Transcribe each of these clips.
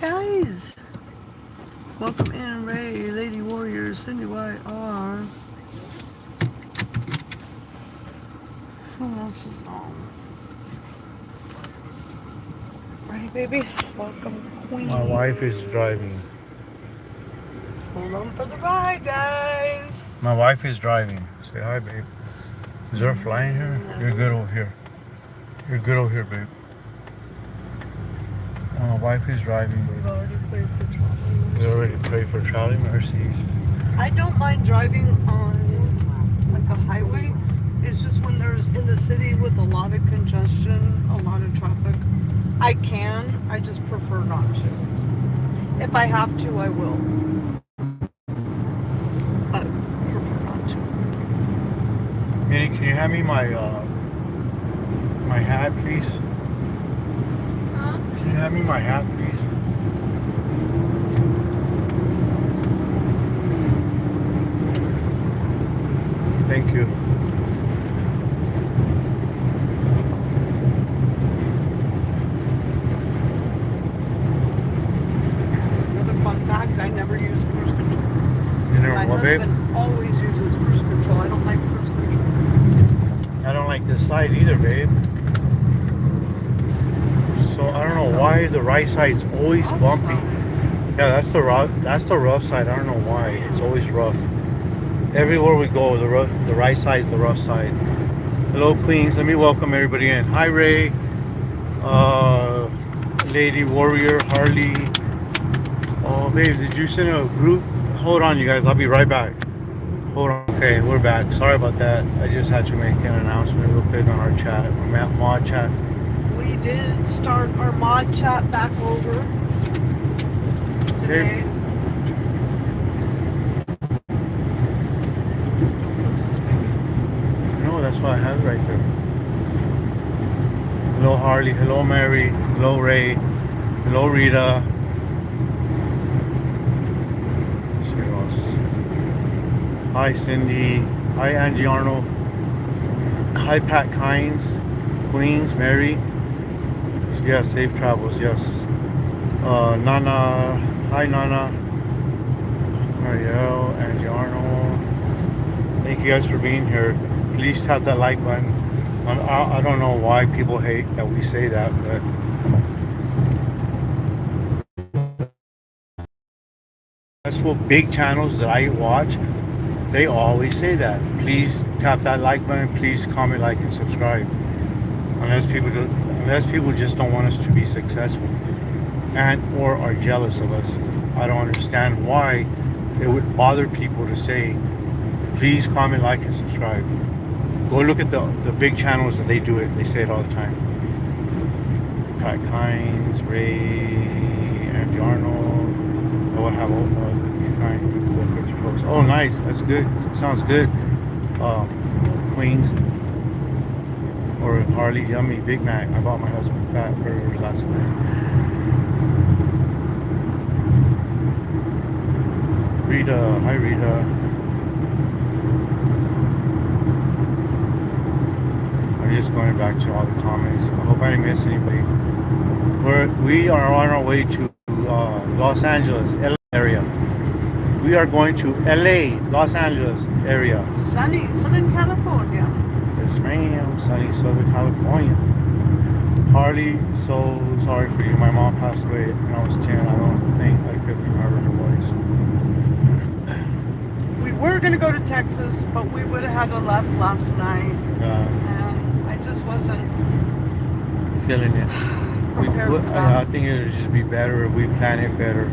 Guys, welcome in, Ray, Lady Warrior, Cindy YR. Who else is on? Ready, baby? Welcome, Queen. My wife is driving. Hold on for the ride, guys. My wife is driving. Say hi, babe. Is there a fly in here? You're good over here. You're good over here, babe. My wife is driving. We've already prayed for travel. We already prayed for traveling mercies. I don't mind driving on like a highway. It's just when there's in the city with a lot of congestion, a lot of traffic. I can. I just prefer not to. If I have to, I will. But prefer not to. Minnie, can you hand me my my hat, please? Huh? Can you hand me my hat, please? Thank you. Another fun fact, I never use cruise control. You never My what, babe? husband always uses cruise control. I don't like cruise control. I don't like this side either, babe. So I don't know why the right side's always bumpy. Yeah, that's the rough side. I don't know why. It's always rough. Everywhere we go, the right side's the rough side. Hello, Queens. Let me welcome everybody in. Hi, Ray. Lady Warrior, Harley. Oh, babe, did you send a group? Hold on, you guys. I'll be right back. Hold on. Okay, we're back. Sorry about that. I just had to make an announcement real quick on our chat, our mod chat. We did start our mod chat back over today. No, that's what I have right there. Hello, Harley. Hello, Mary. Hello, Ray. Hello, Rita. Let's see who else. Hi, Cindy. Hi, Angie Arnold. Hi, Pat Kynes. Queens, Mary. Yes, safe travels. Yes. Nana. Hi, Nana. Marielle, Angie Arnold. Thank you guys for being here. Please tap that like button. I don't know why people hate that we say that, but that's what big channels that I watch, they always say that. Please tap that like button. Please comment, like, and subscribe. Unless people just don't want us to be successful and or are jealous of us. I don't understand why it would bother people to say, please comment, like, and subscribe. Go look at the big channels that they do it. They say it all the time. Pat Kynes, Ray, Andy Arnold. Oh, I have all kind folks. Oh, nice. That's good. Sounds good. Queens or Harley, yummy Big Mac. I bought my husband fat burgers last night. Rita, hi Rita. I'm just going back to all the comments. I hope I didn't miss anybody. We are on our way to Los Angeles, LA area. We are going to LA, Los Angeles area. Sunny, Southern California. Yes, ma'am. Sunny Southern California. Harley, so sorry for you. My mom passed away when I was 10. I don't think I could remember her voice. We were going to go to Texas, but we would have had to left last night. And I just wasn't feeling it. prepared for that. I think it would just be better if we plan it better.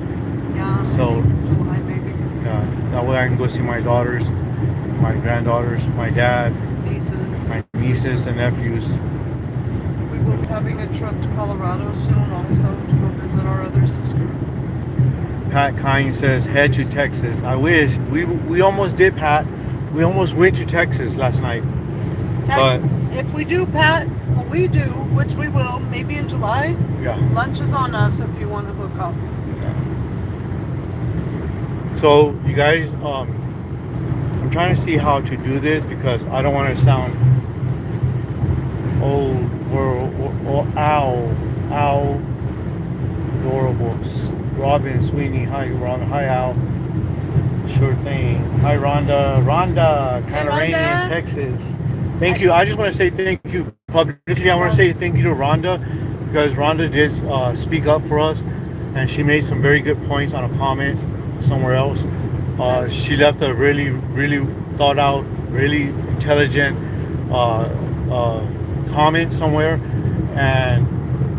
Yeah, So, July, baby. Yeah, that way I can go see my daughters, my granddaughters, my dad, Nieces. my nieces and nephews. We will be having a trip to Colorado soon also to go visit our other sister. Pat Kynes says, head to Texas. I wish. We almost did, Pat. We almost went to Texas last night. But if we do, Pat, when we do, which we will, maybe in July, yeah. Lunch is on us if you want to hook up. Yeah. So, you guys, I'm trying to see how to do this because I don't want to sound old or ow, adorable. Robin, Sweeney, hi, Rhonda, hi, Al. Sure thing. Hi, Rhonda. Rhonda, kind of rainy in Rhonda. Texas. Thank you. I just want to say thank you publicly. I want to say thank you to Rhonda because Rhonda did speak up for us, and she made some very good points on a comment somewhere else. She left a really, really thought out, really intelligent comment somewhere, and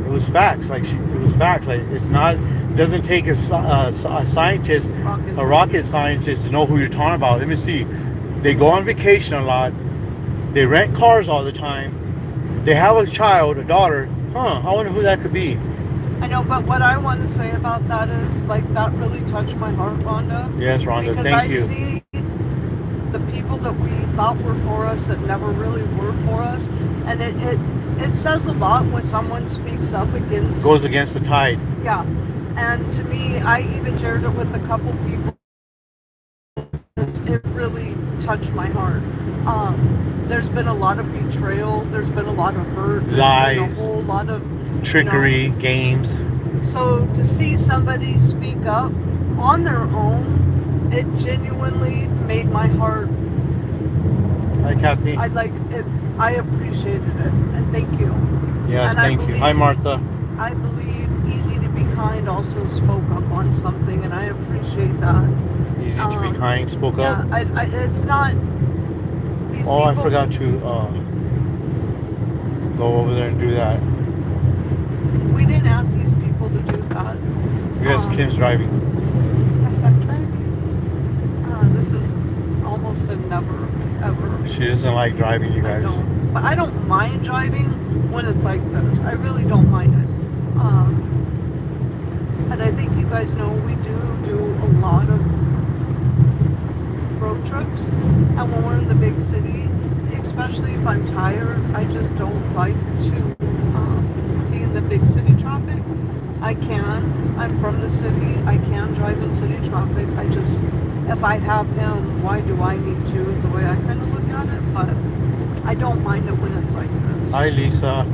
it was facts. Like it was facts. Like it's not. It doesn't take a scientist, a rocket scientist, to know who you're talking about. Let me see. They go on vacation a lot. They rent cars all the time. They have a child, a daughter. I wonder who that could be. I know, but what I want to say about that is, like, that really touched my heart, Rhonda. Yes, Rhonda, because thank you. I see the people that we thought were for us that never really were for us, and it says a lot when someone speaks up against. Goes against the tide. Yeah, and to me, I even shared it with a couple people. It really touched my heart. There's been a lot of betrayal. There's been a lot of hurt. Lies. There's been a whole lot of Trickery, games. So to see somebody speak up on their own, it genuinely made my heart. Hi, Kathy. I appreciated it, and thank you. Yes, And thank you. Hi, Martha. I believe Easy to Be Kind also spoke up on something, and I appreciate that. Easy to be kind. Spoke up. Yeah, it's not. These Oh, I people- forgot to go over there and do that. We didn't ask these people to do that. Yes, Kim's driving. Yes, I'm driving. This is almost a never, ever. She doesn't like driving, you guys. I don't. But I don't mind driving when it's like this. I really don't mind it. And I think you guys know we do a lot of road trips. And when we're in the big city, especially if I'm tired, I just don't like to be in the big city traffic. I can. I'm from the city. I can drive in city traffic. I just, if I have him, why do I need to, is the way I kind of look at it. But I don't mind it when it's like this. Hi, Lisa.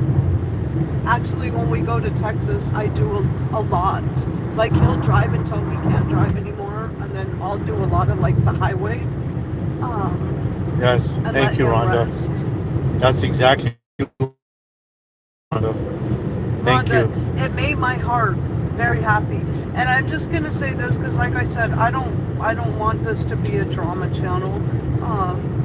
Actually, when we go to Texas, I do a lot. Like, he'll drive until we can't drive anymore, and then I'll do a lot of, like, the highway. Yes, And thank you, let him Rhonda. rest. That's exactly Rhonda. Thank Rhonda, you. it made my heart very happy. And I'm just gonna say this because, like I said, I don't want this to be a drama channel.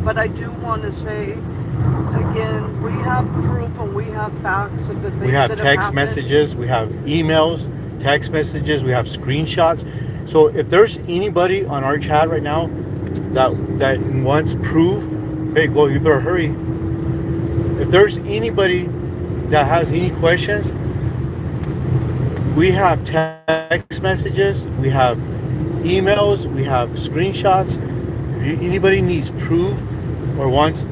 But I do want to say again, we have proof and we have facts of the things We have that text happened. messages, we have emails, text messages, we have screenshots. So if there's anybody on our chat right now that wants proof, hey, go, you better hurry. If there's anybody that has any questions, we have text messages, we have emails, we have screenshots. If anybody needs proof or wants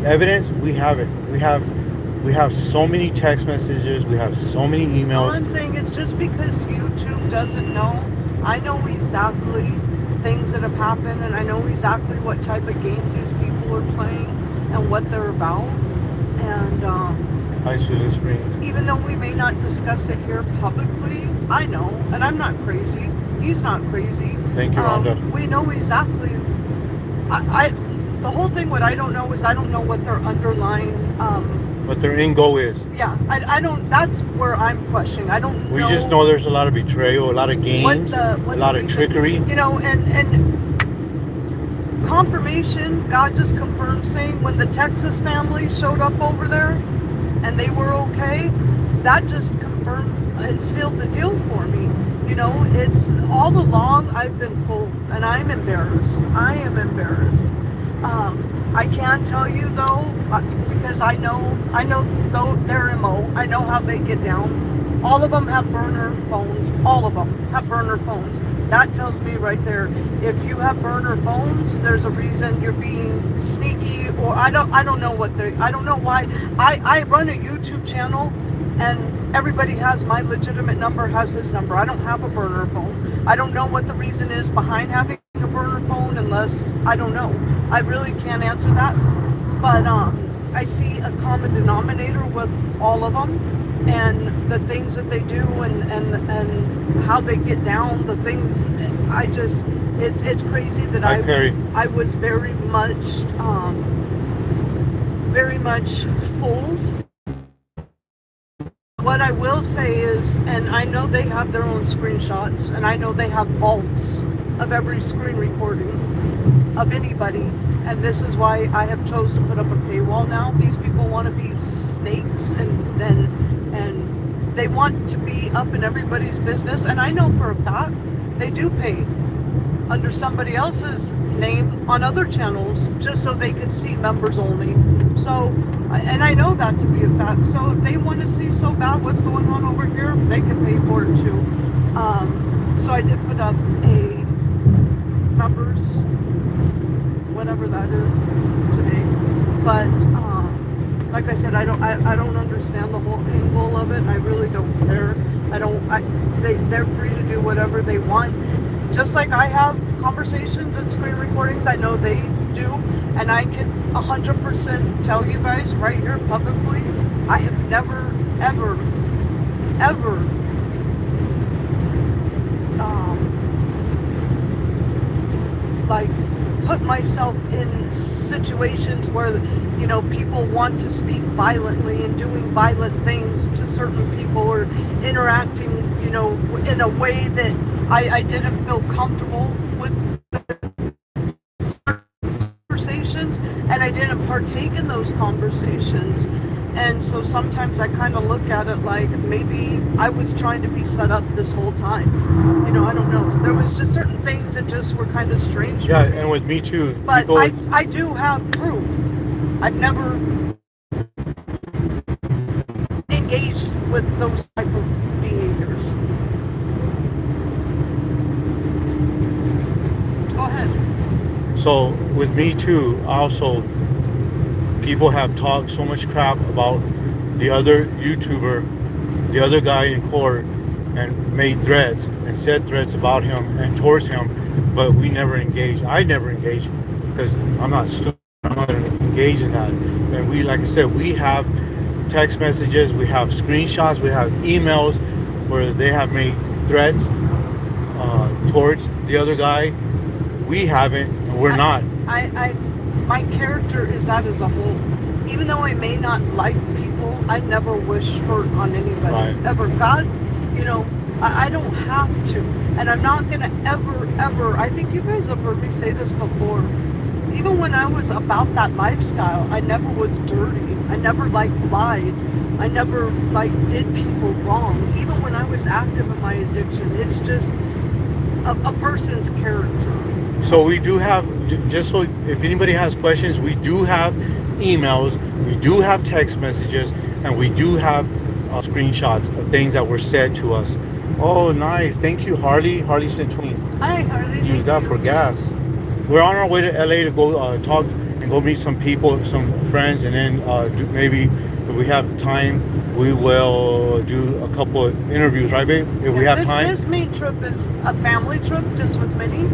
evidence, we have it. We have so many text messages, we have so many All emails. I'm saying is just because YouTube doesn't know, I know exactly things that have happened, and I know exactly what type of games these people are playing and what they're about. And Hi, Susan Springs. even though we may not discuss it here publicly, I know, and I'm not crazy. He's not crazy. Thank you, Rhonda. We know exactly. The whole thing, what I don't know is I don't know what their underlying. What their end goal is. Yeah, I don't. That's where I'm questioning. I don't. We just know there's a lot of betrayal, a lot of games, a lot of trickery. You know, and confirmation. God just confirmed, saying when the Texas family showed up over there, and they were okay. That just confirmed and sealed the deal for me. You know, it's all along I've been fooled, and I'm embarrassed. I am embarrassed. I can tell you though, because I know though their MO. I know how they get down. All of them have burner phones. All of them have burner phones. That tells me right there, if you have burner phones, there's a reason you're being sneaky, or I don't know what I don't know why. I run a YouTube channel, and everybody has my legitimate number, has his number. I don't have a burner phone. I don't know what the reason is behind having a burner phone, unless I don't know. I really can't answer that. But I see a common denominator with all of them, and the things that they do, and how they get down, the things. It's crazy that Hi, Perry. I was very much fooled. What I will say is, and I know they have their own screenshots, and I know they have vaults of every screen recording of anybody, and this is why I have chose to put up a paywall now. These people want to be snakes, and they want to be up in everybody's business, and I know for a fact they do pay under somebody else's name on other channels just so they could see members only. So, and I know that to be a fact. So if they want to see so bad what's going on over here, they can pay for it too. So I did put up a members, whatever that is, today. But like I said, I don't understand the whole angle of it. I really don't care. They're free to do whatever they want. Just like I have conversations and screen recordings, I know they do, and I can 100% tell you guys right here publicly, I have never, ever like put myself in situations where, you know, people want to speak violently and doing violent things to certain people, or interacting, you know, in a way that I didn't feel comfortable with conversations, and I didn't partake in those conversations. And so sometimes I kind of look at it like maybe I was trying to be set up this whole time. You know, I don't know. There was just certain things that just were kind of strange. Yeah, and with me too. But I do have proof. I've never engaged with those type of behaviors. Go ahead. So with me too, also, people have talked so much crap about the other YouTuber, the other guy in court, and made threats and said threats about him and towards him, but we never engaged. I never engaged because I'm not stupid. I'm not going to engage in that. And we, like I said, we have text messages, we have screenshots, we have emails where they have made threats towards the other guy. We haven't, and we're not. My character is that as a whole. Even though I may not like people, I never wish hurt on anybody. Right. Ever. God, you know, I don't have to. And I'm not going to ever, I think you guys have heard me say this before. Even when I was about that lifestyle, I never was dirty. I never, lied. I never, did people wrong. Even when I was active in my addiction, it's just a person's character. So we do have, just so if anybody has questions, we do have emails, we do have text messages, and we do have screenshots of things that were said to us. Oh, nice. Thank you, Harley. Harley sent 20. Hi, Harley. Use that for gas. We're on our way to LA to go talk and go meet some people, some friends, and then maybe if we have time, we will do a couple of interviews, right, babe? If we have time. This main trip is a family trip, just with Minnie.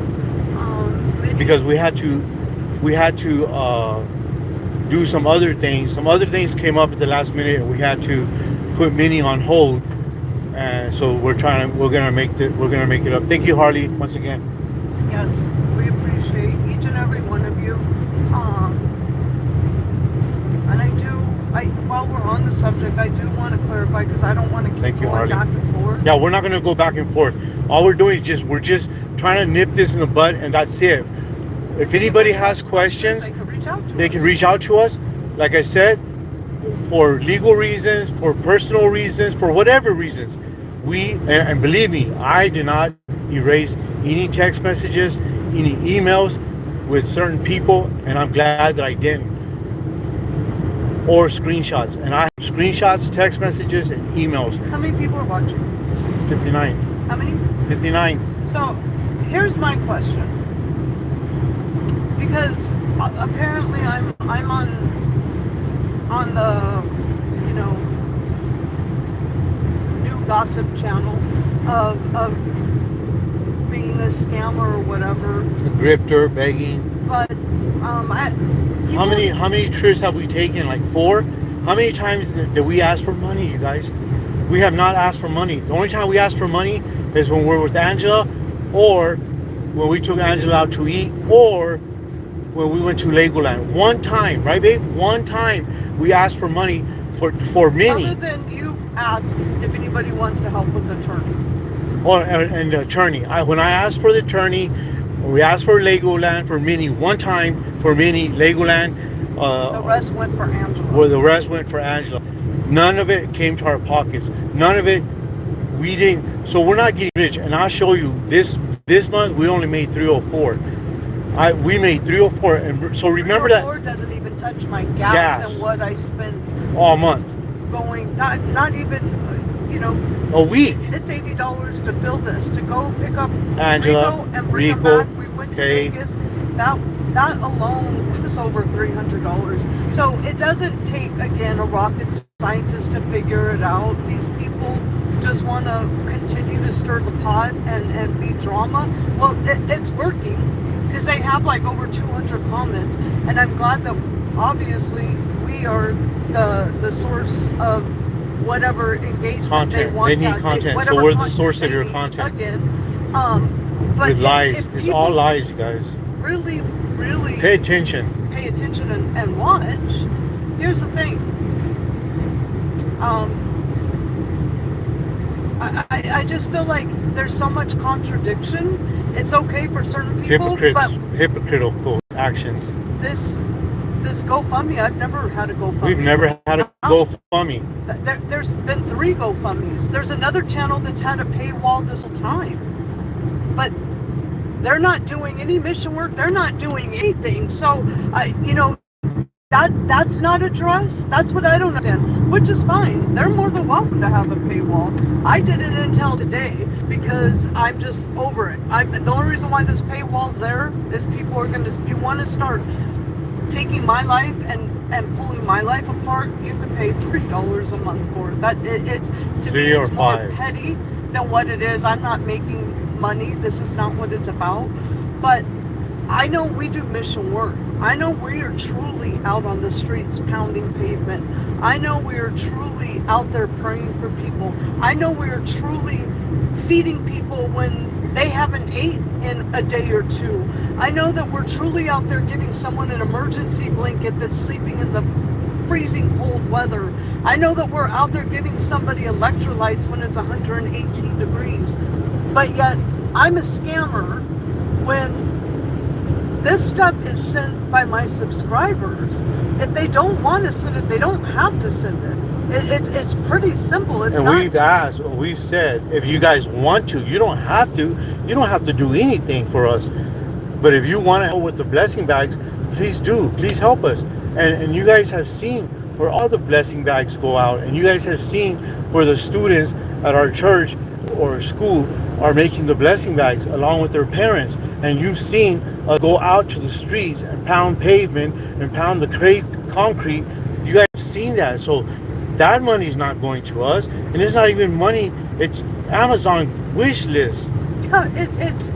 Because we had to do some other things. Some other things came up at the last minute, and we had to put Minnie on hold. And so we're gonna make it up. Thank you, Harley, once again. Yes, we appreciate each and every one of you. And while we're on the subject, I do want to clarify, because I don't want to keep going back and forth. Yeah, we're not going to go back and forth. All we're doing is we're just trying to nip this in the bud, and that's it. If anybody has questions, they can reach out to us. They can reach out to us. Like I said, for legal reasons, for personal reasons, for whatever reasons. And believe me, I did not erase any text messages, any emails with certain people, and I'm glad that I didn't. Or screenshots. And I have screenshots, text messages, and emails. How many people are watching? 59. How many? 59. So, here's my question. Because apparently I'm on the, you know, new gossip channel of being a scammer or whatever. A grifter, begging. But How many trips have we taken? Like 4? How many times did we ask for money, you guys? We have not asked for money. The only time we ask for money is when we're with Angela, or when we took Angela out to eat, or when we went to Legoland. One time, right, babe? One time we asked for money for Minnie. Other than you asked if anybody wants to help with the attorney. Or and the attorney. When I asked for the attorney, we asked for Legoland for Minnie one time for Minnie Legoland. The rest went for Angela. Well, the rest went for Angela. None of it came to our pockets. None of it. We didn't. So we're not getting rich. And I'll show you this month we only made 304. We made 304. And so remember that. 304 doesn't even touch my gas and what I spend all month. Going not even, you know, a week. It's $80 to fill this, to go pick up Angela, Rico and bring him back. We went to Vegas. That alone was over $300. So it doesn't take, again, a rocket scientist to figure it out. These people just want to continue to stir the pot and be drama. Well, it's working because they have like over 200 comments, and I'm glad that obviously we are the source of whatever engagement content. They want. They need content, so we're the source of your content. Again, but with lies, it's all lies, you guys. Really pay attention. Pay attention and watch. Here's the thing. I just feel like there's so much contradiction. It's okay for certain people, but hypocritical actions. This GoFundMe, I've never had a GoFundMe. We've never had a GoFundMe. There's been 3 GoFundMes. There's another channel that's had a paywall this whole time, but they're not doing any mission work. They're not doing anything. So, you know, that's not addressed. That's what I don't understand, which is fine. They're more than welcome to have a paywall. I didn't until today because I'm just over it. The only reason why this paywall's there is people are going to, you want to start taking my life and pulling my life apart, you could pay $3 a month for it. It's to me, it's more petty than what it is. I'm not making money. This is not what it's about. But I know we do mission work. I know we are truly out on the streets pounding pavement. I know we are truly out there praying for people. I know we are truly feeding people when they haven't ate in a day or 2. I know that we're truly out there giving someone an emergency blanket that's sleeping in the freezing cold weather. I know that we're out there giving somebody electrolytes when it's 118 degrees. But yet, I'm a scammer when this stuff is sent by my subscribers. If they don't want to send it, they don't have to send it. It's pretty simple. It's not. We've asked, we've said, if you guys want to, you don't have to. You don't have to do anything for us. But if you want to help with the blessing bags, please do. Please help us. And you guys have seen where all the blessing bags go out, and you guys have seen where the students at our church or school are making the blessing bags along with their parents. And you've seen us go out to the streets and pound pavement and pound the concrete. You guys have seen that. So that money's not going to us, and it's not even money. It's Amazon wish list. Yeah, it's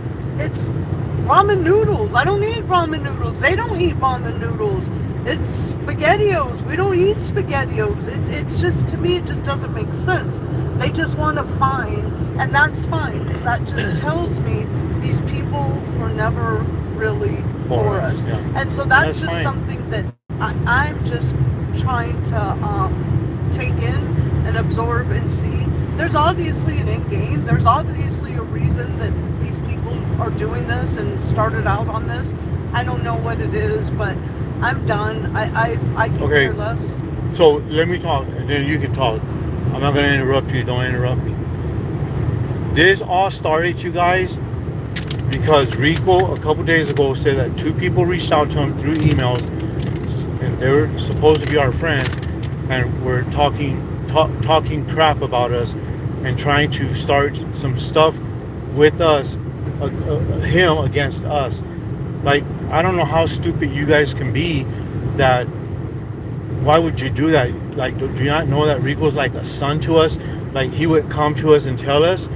ramen noodles. I don't eat ramen noodles. They don't eat ramen noodles. It's SpaghettiOs. We don't eat SpaghettiOs. It's just, to me, it just doesn't make sense. They just want to fine, and that's fine, because that just tells me these people were never really for us. Yeah. And so that's just fine. Something that I'm just trying to take in and absorb and see. There's obviously an end game. There's obviously a reason that these people are doing this and started out on this. I don't know what it is, but I'm done. I can care less. So let me talk, and then you can talk. I'm not going to interrupt you. Don't interrupt me. This all started, you guys, because Rico a couple days ago said that 2 people reached out to him through emails, and they were supposed to be our friends, and were talking crap about us and trying to start some stuff with us, him against us. Like, I don't know how stupid you guys can be. That why would you do that? Like, do you not know that Rico's like a son to us? Like, he would come to us and tell us.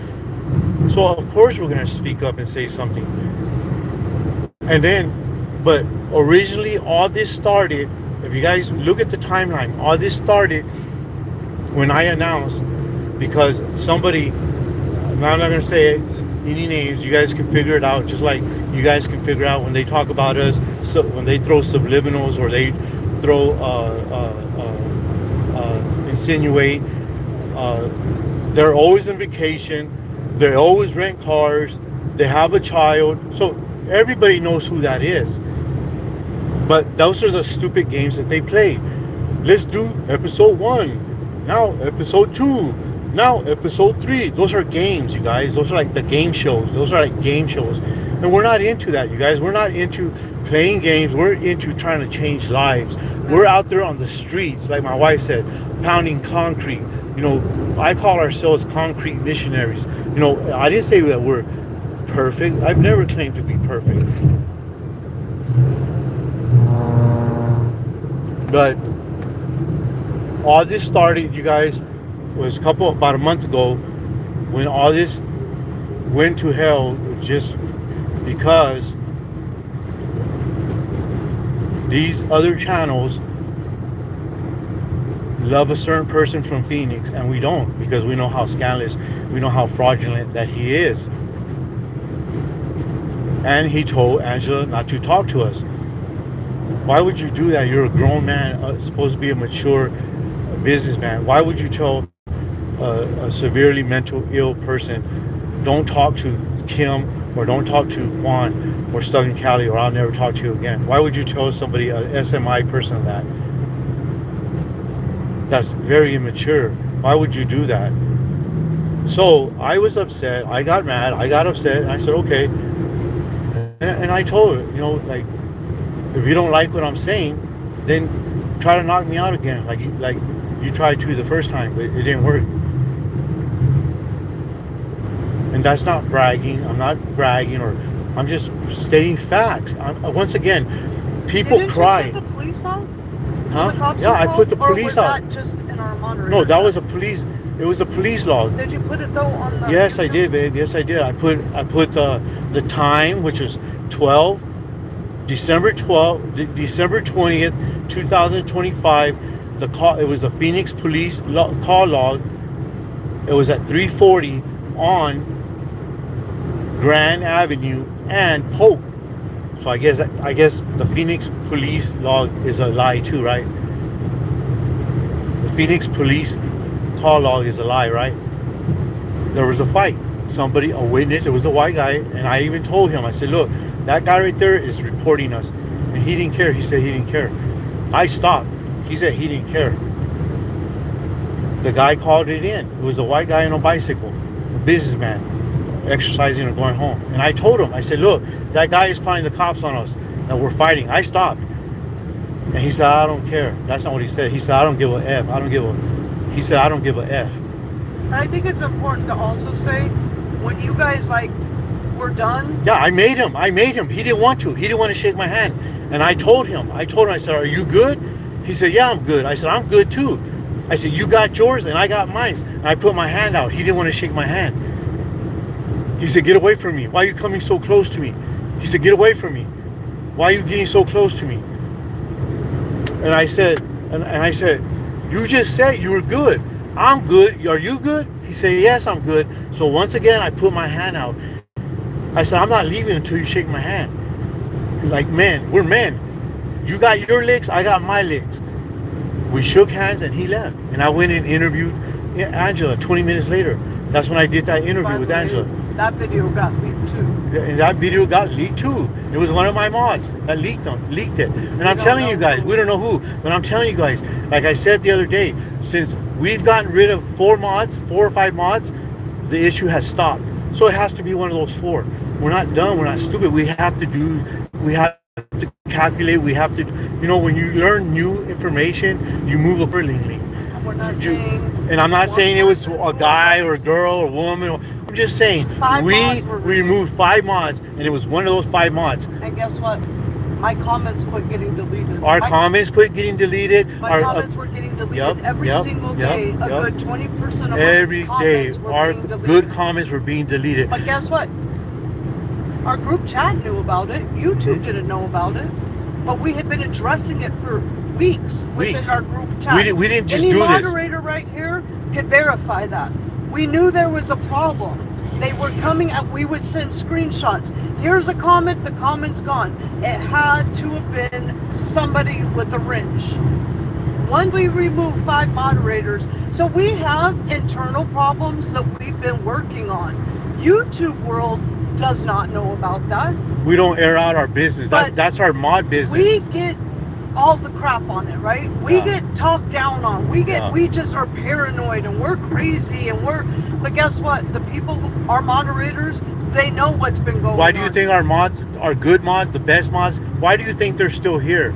So of course we're gonna speak up and say something. And then But originally, all this started, if you guys look at the timeline, all this started when I announced, because somebody, I'm not going to say any names, you guys can figure it out, just like you guys can figure out when they talk about us, so when they throw subliminals or they throw, insinuate, they're always on vacation, they always rent cars, they have a child, so everybody knows who that is. But those are the stupid games that they play. Let's do episode 1, now episode 2, now episode 3. Those are games, you guys. Those are like the game shows. Those are like game shows. And we're not into that, you guys. We're not into playing games. We're into trying to change lives. We're out there on the streets, like my wife said, pounding concrete. You know, I call ourselves concrete missionaries. You know, I didn't say that we're perfect. I've never claimed to be perfect. But all this started, you guys, was about a month ago, when all this went to hell, just because these other channels love a certain person from Phoenix, and we don't, because we know how scandalous, we know how fraudulent that he is. And he told Angela not to talk to us. Why would you do that? You're a grown man, supposed to be a mature businessman. Why would you tell a severely mental ill person, don't talk to Kim, or don't talk to Juan, or StuckInCali, or I'll never talk to you again? Why would you tell somebody, an SMI person, that? That's very immature. Why would you do that? So I was upset. I got mad. I got upset. And I said, okay. And I told her, you know, like, if you don't like what I'm saying, then try to knock me out again, like you tried to the first time, but it didn't work. And that's not bragging. I'm not bragging, or I'm just stating facts. Once again, people cry. Didn't you put the police out? Huh? Yeah, I put the police out. Or was that just in our moderator? No, that was a police. It was a police log. Did you put it though on the? Yes, I did, babe. Yes, I did. I put the time, which was December 20th, 2025. The call. It was a Phoenix police call log. It was at 3:40 on Grand Avenue and Polk. So I guess the Phoenix police log is a lie too, right? The Phoenix police call log is a lie, right? There was a fight. Somebody, a witness, it was a white guy, and I even told him, I said, look, that guy right there is reporting us. And he didn't care. He said he didn't care. I stopped. He said he didn't care. The guy called it in. It was a white guy on a bicycle, a businessman, exercising or going home. And I told him, I said, look, that guy is calling the cops on us, that we're fighting. I stopped. And he said, I don't care. That's not what he said. He said, I don't give a F. He said, I don't give a F. I think it's important to also say, when you guys were done. Yeah, I made him. He didn't want to. He didn't want to shake my hand. And I told him, I said, are you good? He said, yeah, I'm good. I said, I'm good too. I said, you got yours and I got mine. And I put my hand out. He didn't want to shake my hand. He said, get away from me. Why are you coming so close to me? He said, get away from me. Why are you getting so close to me? And I said, you just said you were good. I'm good. Are you good? He said, yes, I'm good. So once again, I put my hand out. I said, I'm not leaving until you shake my hand. Like men, we're men. You got your legs, I got my legs. We shook hands and he left. And I went and interviewed Angela 20 minutes later. That's when I did that interview with Angela. That video got leaked too. And that video got leaked too. It was one of my mods that leaked it. And I'm telling you guys, we don't know who, but I'm telling you guys, like I said the other day, since we've gotten rid of 4 or 5 mods, the issue has stopped. So it has to be one of those 4. We're not done. We're not stupid. We have to calculate. We have to, when you learn new information, you move accordingly. We're not saying. And I'm not saying it was a guy or a girl or a woman. I'm just saying we removed 5 mods, and it was one of those 5 mods. And guess what? My comments quit getting deleted. Our comments quit getting deleted. My comments were getting deleted every single day. A good 20% of every our day, comments were our being deleted. good comments were being deleted. But guess what? Our group chat knew about it. YouTube didn't know about it. But we had been addressing it for weeks within our group chat. We didn't just Any do this. moderator right here could verify that. We knew there was a problem. They were coming and we would send screenshots. Here's a comment, the comment's gone. It had to have been somebody with a wrench. Once we remove 5 moderators, so we have internal problems that we've been working on. YouTube world does not know about that. We don't air out our business. That's our mod business. We get all the crap on it, right? We get talked down on. We just are paranoid and we're crazy but guess what? The people, our moderators, they know what's been going on. Why do you think our mods, our good mods, the best mods, why do you think they're still here?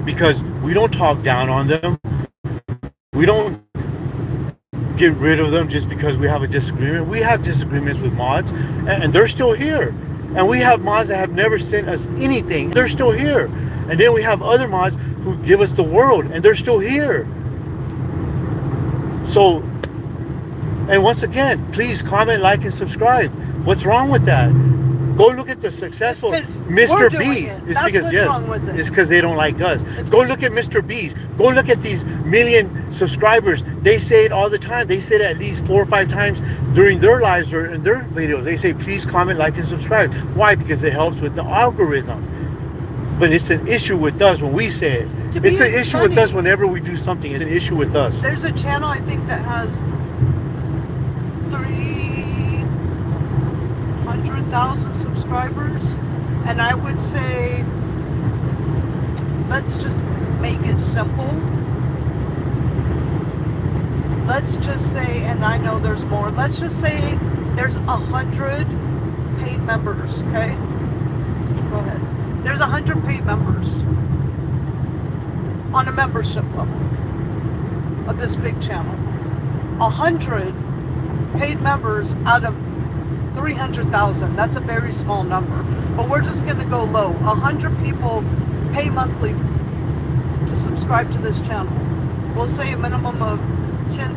Because we don't talk down on them. We don't get rid of them just because we have a disagreement. We have disagreements with mods and they're still here. And we have mods that have never sent us anything. They're still here. And then we have other mods who give us the world and they're still here. So, and once again, please comment, like, and subscribe. What's wrong with that? Go look at the successful Mr. B's. It's because it's because they don't like us. Go look at Mr. B's. Go look at these 1 million subscribers. They say it all the time. They say it at least 4 or 5 times during their lives or in their videos. They say, please comment, like, and subscribe. Why? Because it helps with the algorithm. But it's an issue with us when we say it. It's an issue with us whenever we do something. It's an issue with us. There's a channel I think that has 300,000 subscribers, and I would say, let's just make it simple. Let's just say, and I know there's more, let's just say there's 100 paid members, okay? Go ahead. There's 100 paid members on a membership level of this big channel. 100 paid members out of 300,000. That's a very small number. But we're just going to go low. 100 people pay monthly to subscribe to this channel. We'll say a minimum of $10.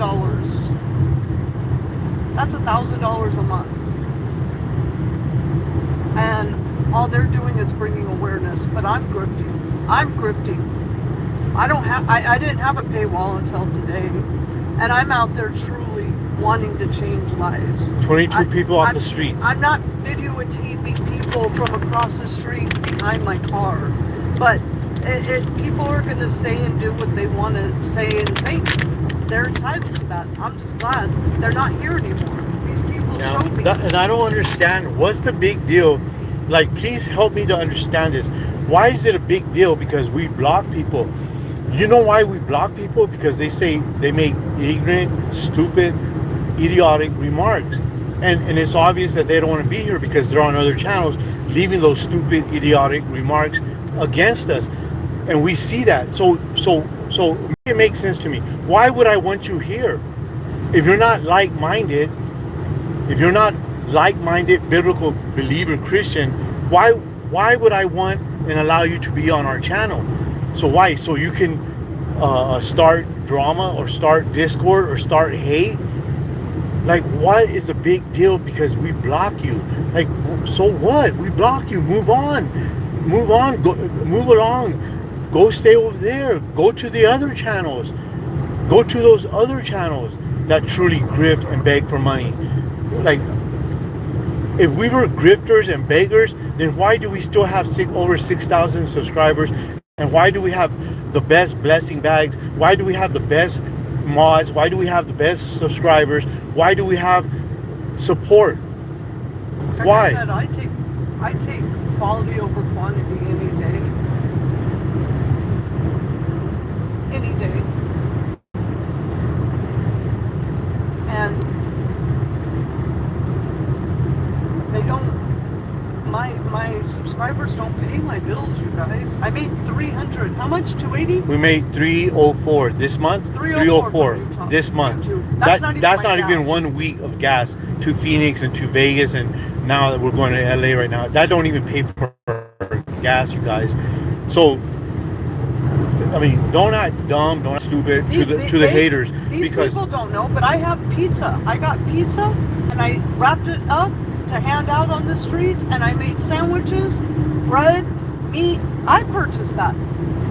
That's $1,000 a month. And all they're doing is bringing awareness, but I'm grifting. I didn't have a paywall until today, and I'm out there truly wanting to change lives. 22 people off the streets. I'm not videotaping people from across the street behind my car, but people are going to say and do what they want to say and think. They're entitled to that. I'm just glad they're not here anymore. These people showed me. And I don't understand. What's the big deal? Like, please help me to understand this. Why is it a big deal? Because we block people. You know why we block people? Because they say they make ignorant, stupid, idiotic remarks. And it's obvious that they don't want to be here because they're on other channels leaving those stupid, idiotic remarks against us. And we see that. So it makes sense to me. Why would I want you here? If you're not like-minded, biblical believer Christian, why would I want and allow you to be on our channel? So why? So you can start drama or start discord or start hate? Like, what is the big deal because we block you? Like, so what? We block you. Move on. Move along. Go stay over there. Go to the other channels. Go to those other channels that truly grift and beg for money. Like, if we were grifters and beggars, then why do we still have over 6,000 subscribers? And why do we have the best blessing bags? Why do we have the best mods? Why do we have the best subscribers? Why do we have support? Why? Like I said, I take quality over quantity any day. Any day. And they don't, my subscribers don't pay my bills, you guys. I made 300. How much? 280? We made 304 this month. 304 this month. That's not even 1 week of gas to Phoenix and to Vegas, and now that we're going to LA right now, that don't even pay for gas, you guys. So, I mean, don't act dumb, don't act stupid to the haters. These people don't know, but I have pizza. I got pizza and I wrapped it up to hand out on the streets, and I made sandwiches, bread, meat. I purchased that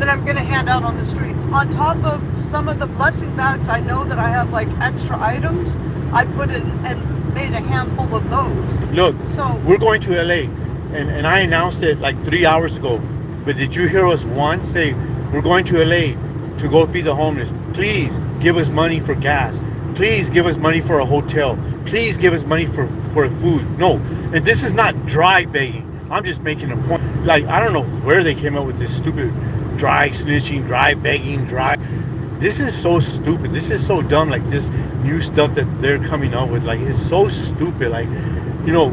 I'm going to hand out on the streets. On top of some of the blessing bags, I know that I have like extra items. I put in and made a handful of those. Look, so we're going to LA, and I announced it like 3 hours ago. But did you hear us once say we're going to LA to go feed the homeless? Please give us money for gas. Please give us money for a hotel. Please give us money for food. No, and this is not dry begging. I'm just making a point. Like, I don't know where they came up with this stupid dry snitching, dry begging, dry. This is so stupid. This is so dumb. Like, this new stuff that they're coming up with, like, it's so stupid. Like, you know,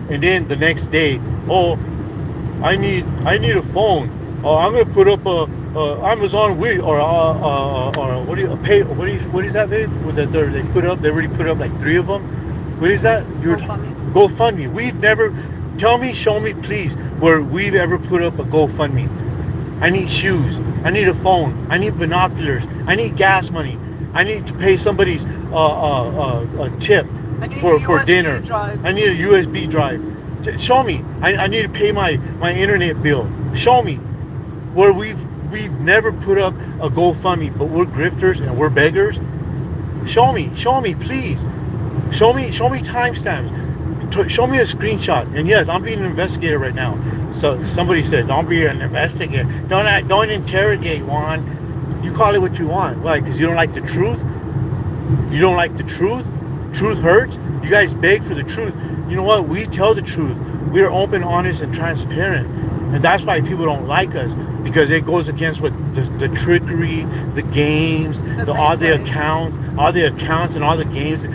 and then the next day, oh, I need a phone. Oh, I'm gonna put up a Amazon or what is that, babe? They already put up like 3 of them. What is that? GoFundMe. We've never, tell me, show me, please, where we've ever put up a GoFundMe. I need shoes. I need a phone. I need binoculars. I need gas money. I need to pay somebody's a tip for dinner. I need a USB drive. Show me. I need to pay my internet bill. Show me where we've never put up a GoFundMe, but we're grifters and we're beggars. Show me, please. Show me timestamps. Show me a screenshot. And yes, I'm being an investigator right now. So somebody said, "Don't be an investigator. Don't interrogate, Juan. You call it what you want. Why? Because you don't like the truth. You don't like the truth. Truth hurts. You guys beg for the truth. You know what? We tell the truth. We are open, honest, and transparent, and that's why people don't like us, because it goes against what the trickery, the games, all the accounts, and all the games.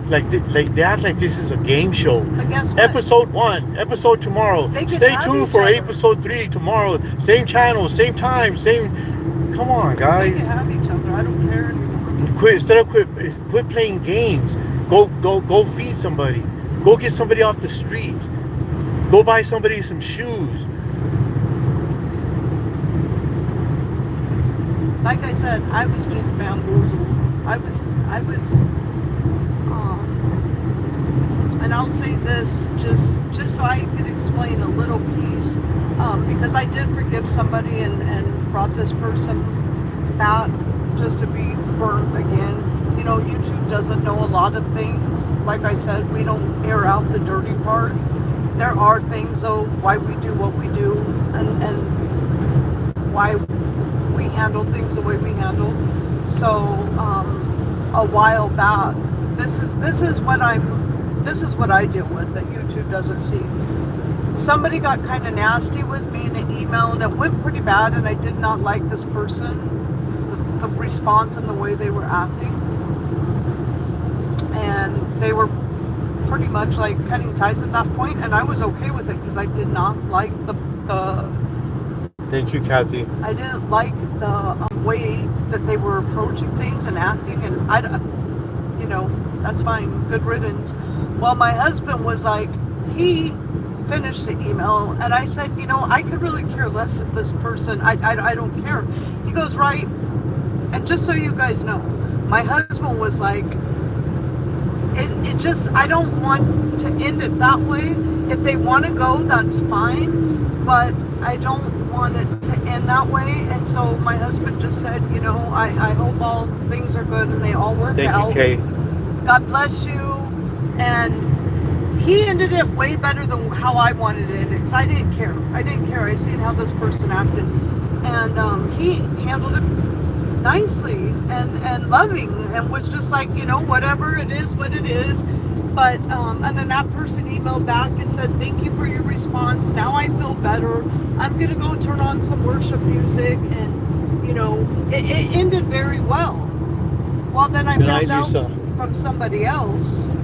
Like they act like this is a game show. Episode 1, episode tomorrow. Stay tuned for episode 3 tomorrow. Same channel, same time, same. Come on, guys. They can have each other. I don't care anymore. Quit playing games. Go feed somebody. Go get somebody off the streets. Go buy somebody some shoes. Like I said, I was just bamboozled. I was and I'll say this just so I can explain a little piece, because I did forgive somebody and brought this person back just to be burned again. You know, YouTube doesn't know a lot of things. Like I said, we don't air out the dirty part. There are things, though, why we do what we do, and why we handle things the way we handle. So a while back, this is what I deal with that YouTube doesn't see. Somebody got kind of nasty with me in an email, and it went pretty bad, and I did not like this person, the response and the way they were acting. And they were pretty much like cutting ties at that point, and I was okay with it because I did not like the Thank you, Kathy. I didn't like the way that they were approaching things and acting, and you know, that's fine, good riddance. Well, my husband was like, he finished the email, and I said, you know, I could really care less if this person, I don't care. He goes, right. And just so you guys know, my husband was like, it just, I don't want to end it that way. If they want to go, that's fine, but I don't want it to end that way. And so my husband just said, you know, I hope all things are good and they all work out. Thank you, Kay. God bless you. And he ended it way better than how I wanted it, because I didn't care. I seen how this person acted, and he handled it nicely and loving, and was just like, you know, whatever, it is what it is. But and then that person emailed back and said, thank you for your response, now I feel better, I'm gonna go turn on some worship music. And you know, it ended very well. Well, then I found out from somebody else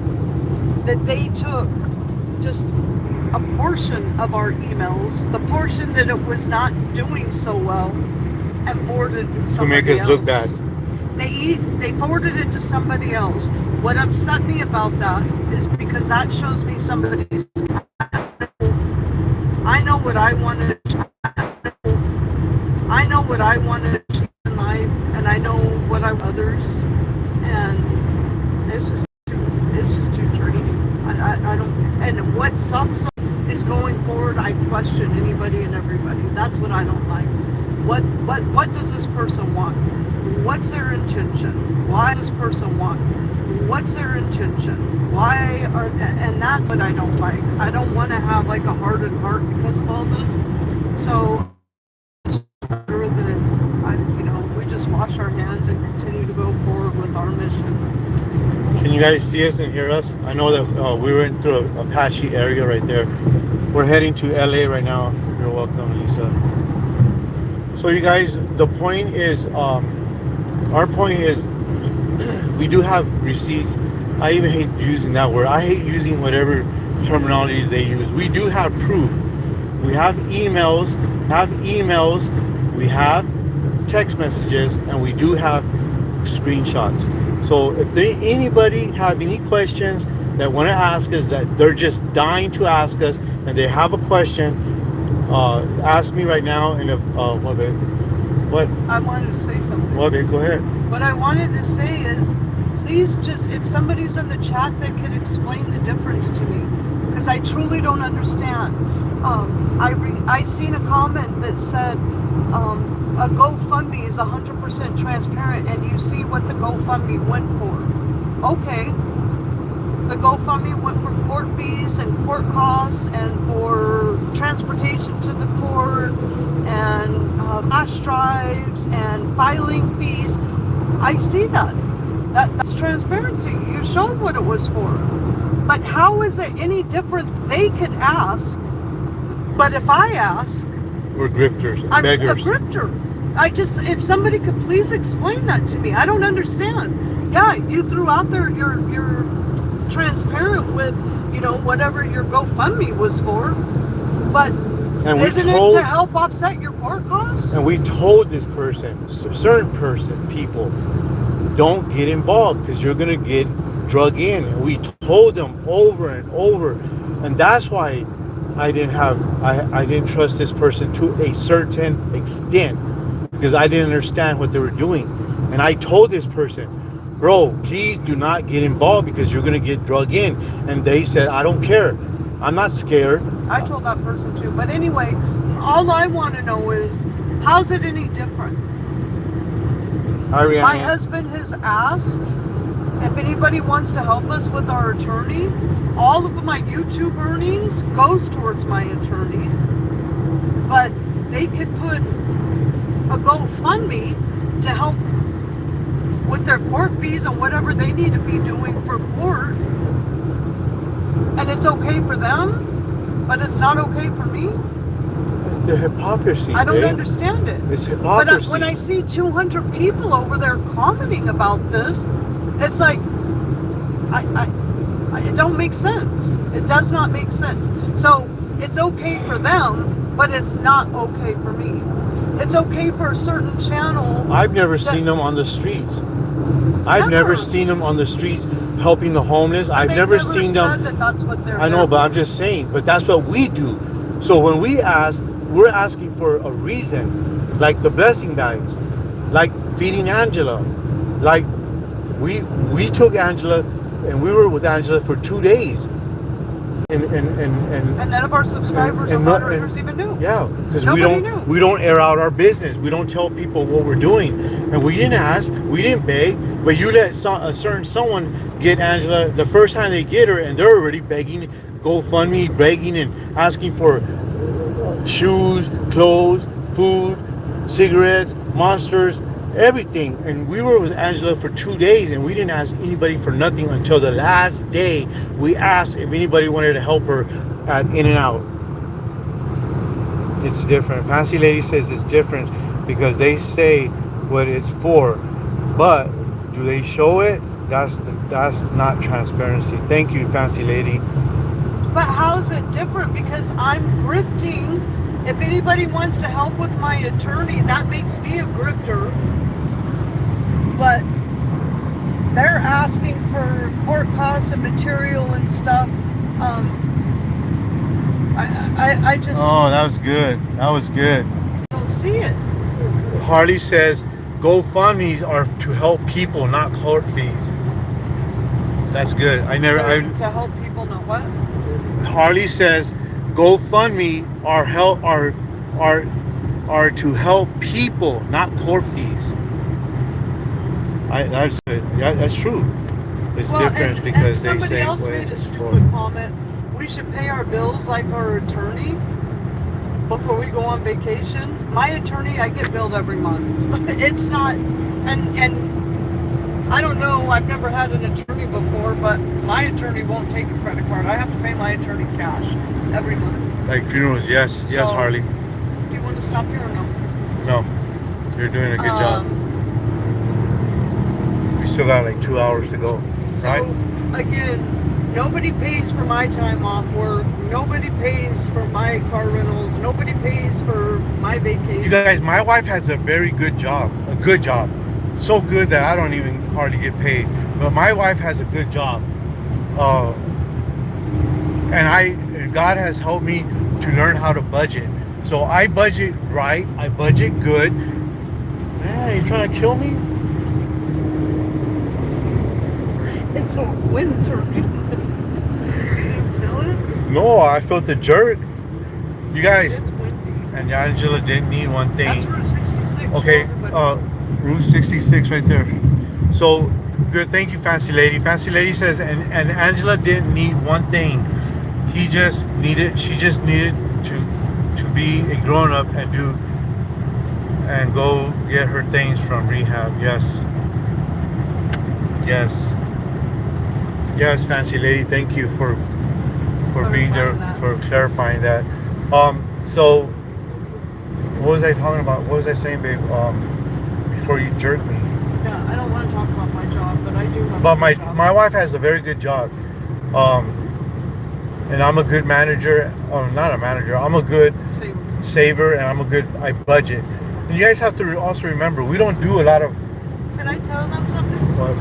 that they took just a portion of our emails, the portion that it was not doing so well, and forwarded it to somebody else. To make us look bad. They forwarded it to somebody else. What upset me about that is because that shows me somebody's, I know what I want to achieve in life, and I know what I want others, and it's just too draining. I don't what sucks is going forward, I question anybody and everybody. That's what I don't like. What does this person want? What's their intention? Why does this person want? What's their intention? Why are, and that's what I don't like. I don't want to have like a hardened heart because of all this. So better that we just wash our hands and continue to go forward with our mission. Can you guys see us and hear us? I know that we went through a patchy area right there. We're heading to LA right now. You're welcome, Lisa. So you guys, the point is, our point is, we do have receipts. I even hate using that word. I hate using whatever terminology they use. We do have proof. We have emails, we have text messages, and we do have screenshots. So if anybody have any questions that want to ask us, that they're just dying to ask us, and they have a question, ask me right now. And if what? I wanted to say something. What, babe? Go ahead. What I wanted to say is, please just, if somebody's in the chat that could explain the difference to me, because I truly don't understand. I seen a comment that said a GoFundMe is 100% transparent, and you see what the GoFundMe went for. Okay, the GoFundMe went for court fees and court costs and for transportation to the court and flash drives and filing fees. I see that. That's transparency. You showed what it was for. But how is it any different? They can ask, but if I ask, we're grifters, I'm beggars. a grifter. If somebody could please explain that to me. I don't understand. Yeah, you threw out there you're transparent with, whatever your GoFundMe was for, but isn't it to help offset your court costs? And we told this person, people, don't get involved because you're going to get drug in. And we told them over and over. And that's why I didn't trust this person to a certain extent, because I didn't understand what they were doing. And I told this person, bro, please do not get involved because you're going to get drug in. And they said, I don't care. I'm not scared. I told that person too. But anyway, all I want to know is, how's it any different? Hi, Rihanna. My husband has asked if anybody wants to help us with our attorney. All of my YouTube earnings goes towards my attorney. But they could put a GoFundMe to help with their court fees and whatever they need to be doing for court. And it's okay for them, but it's not okay for me. It's a hypocrisy. I don't understand it. It's hypocrisy. But when I see 200 people over there commenting about this, it's like, it don't make sense. It does not make sense. So it's okay for them, but it's not okay for me. It's okay for a certain channel. I've never seen them on the streets. I've never seen them on the streets helping the homeless. I've never seen them. That's what they're I know, but I'm just saying. But that's what we do. So when we ask, we're asking for a reason, like the blessing bags, like feeding Angela, like we took Angela and we were with Angela for 2 days. And none of our subscribers or moderators even knew. Yeah, because knew. We don't air out our business. We don't tell people what we're doing, and we didn't ask, we didn't beg. But you let a certain someone get Angela the first time they get her, and they're already begging, GoFundMe, begging and asking for shoes, clothes, food, cigarettes, Monsters, everything. And we were with Angela for 2 days, and we didn't ask anybody for nothing until the last day. We asked if anybody wanted to help her at In-N-Out. It's different. Fancy Lady says it's different because they say what it's for, but do they show it? That's not transparency. Thank you, Fancy Lady. But how's it different? Because I'm grifting. If anybody wants to help with my attorney, that makes me a grifter. But they're asking for court costs and material and stuff. I just... Oh, that was good. That was good. don't see it. Harley says GoFundMes are to help people, not court fees. That's good. I never. To help people know what? Harley says, GoFundMe are to help people, not court fees. That's good. Yeah, that's true. It's different because they somebody say. else made a stupid comment. We should pay our bills like our attorney before we go on vacations. My attorney, I get billed every month. It's not, and I don't know. I've never had an attorney before, but my attorney won't take a credit card. I have to pay my attorney cash every month. Like funerals, yes, So, Harley. Do you want to stop here or no? No, you're doing a good job. We still got like 2 hours to go. So right? again, nobody pays for my time off work. Nobody pays for my car rentals. Nobody pays for my vacation. You guys, my wife has a very good job. A good job. So good that I don't even hardly get paid. But my wife has a good job. And God has helped me to learn how to budget. So I budget right. I budget good. Man, you trying to kill me? It's a winter. You didn't feel it? No, I felt the jerk. You guys, It's windy. and Angela didn't need one thing. That's Route 66. Okay, Route 66 right there. So good, thank you, Fancy Lady. Fancy Lady says, and Angela didn't need one thing. She just needed to be a grown up and go get her things from rehab. Yes, Fancy Lady. Thank you for being there, for clarifying that. So what was I talking about? What was I saying, babe? Before you jerk me. Yeah, I don't want to talk about my job, but I do have But my job. my wife has a very good job. And I'm a good manager. Not a manager. I'm a good saver, and I budget. And you guys have to also remember, we don't do a lot of. Can I tell them something? What?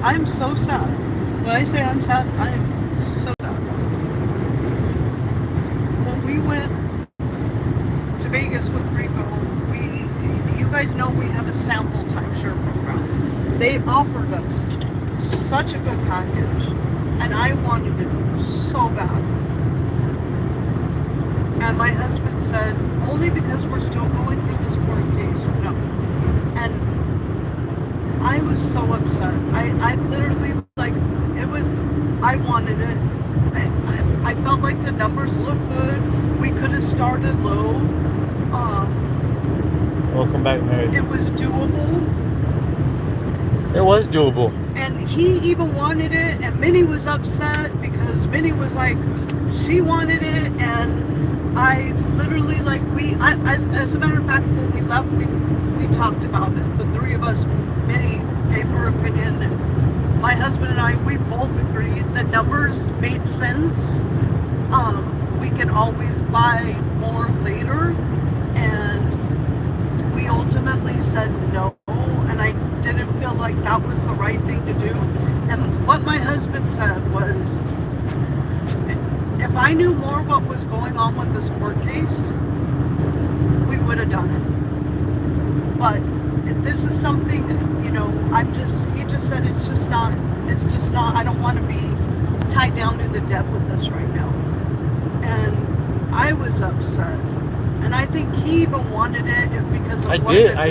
I'm so sad. When I say I'm sad, I am so sad. When we went to Vegas with Rico, you guys know we have a sample timeshare program. They offered us such a good package, and I wanted it so bad. And my husband said, only because we're still going through this court case, no. And I was so upset. I literally, I wanted it. I felt like the numbers looked good. We could have started low. Welcome back, Mary. It was doable. It was doable. And he even wanted it, and Minnie was upset because Minnie was like, she wanted it, and I literally, as a matter of fact, when we left, we talked about it. The three of us, Minnie gave her opinion, and my husband and I, we both agreed the numbers made sense. We can always buy more later, and we ultimately said no, and I didn't feel like that was the right thing to do. And what my husband said was, if I knew more what was going on with this court case, we would have done it. But if this is something, he just said it's just not, I don't want to be tied down into debt with this right now. And I was upset. And I think he even wanted it because I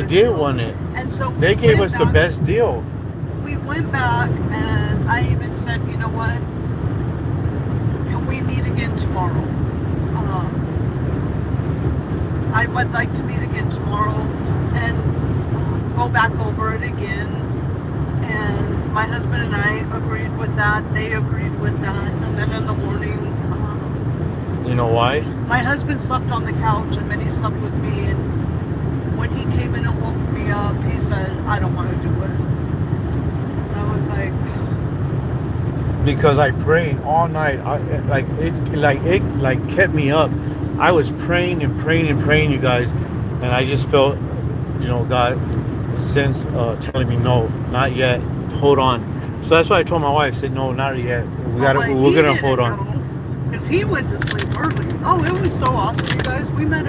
did want it. And so they gave us the best deal. We went back, and I even said, you know what? Can we meet again tomorrow? I would like to meet again tomorrow and go back over it again. And my husband and I agreed with that. They agreed with that. And then in the morning, you know why? my husband slept on the couch, and then he slept with me. And when he came in and woke me up, he said, I don't want to do it. And I was like, because I prayed all night. It kept me up. I was praying and praying and praying, you guys, and I just felt, God sense telling me, no, not yet. Hold on. So that's why I told my wife, I said, no, not yet. We're gonna hold on. Because he went to sleep early. Oh, it was so awesome, you guys. We met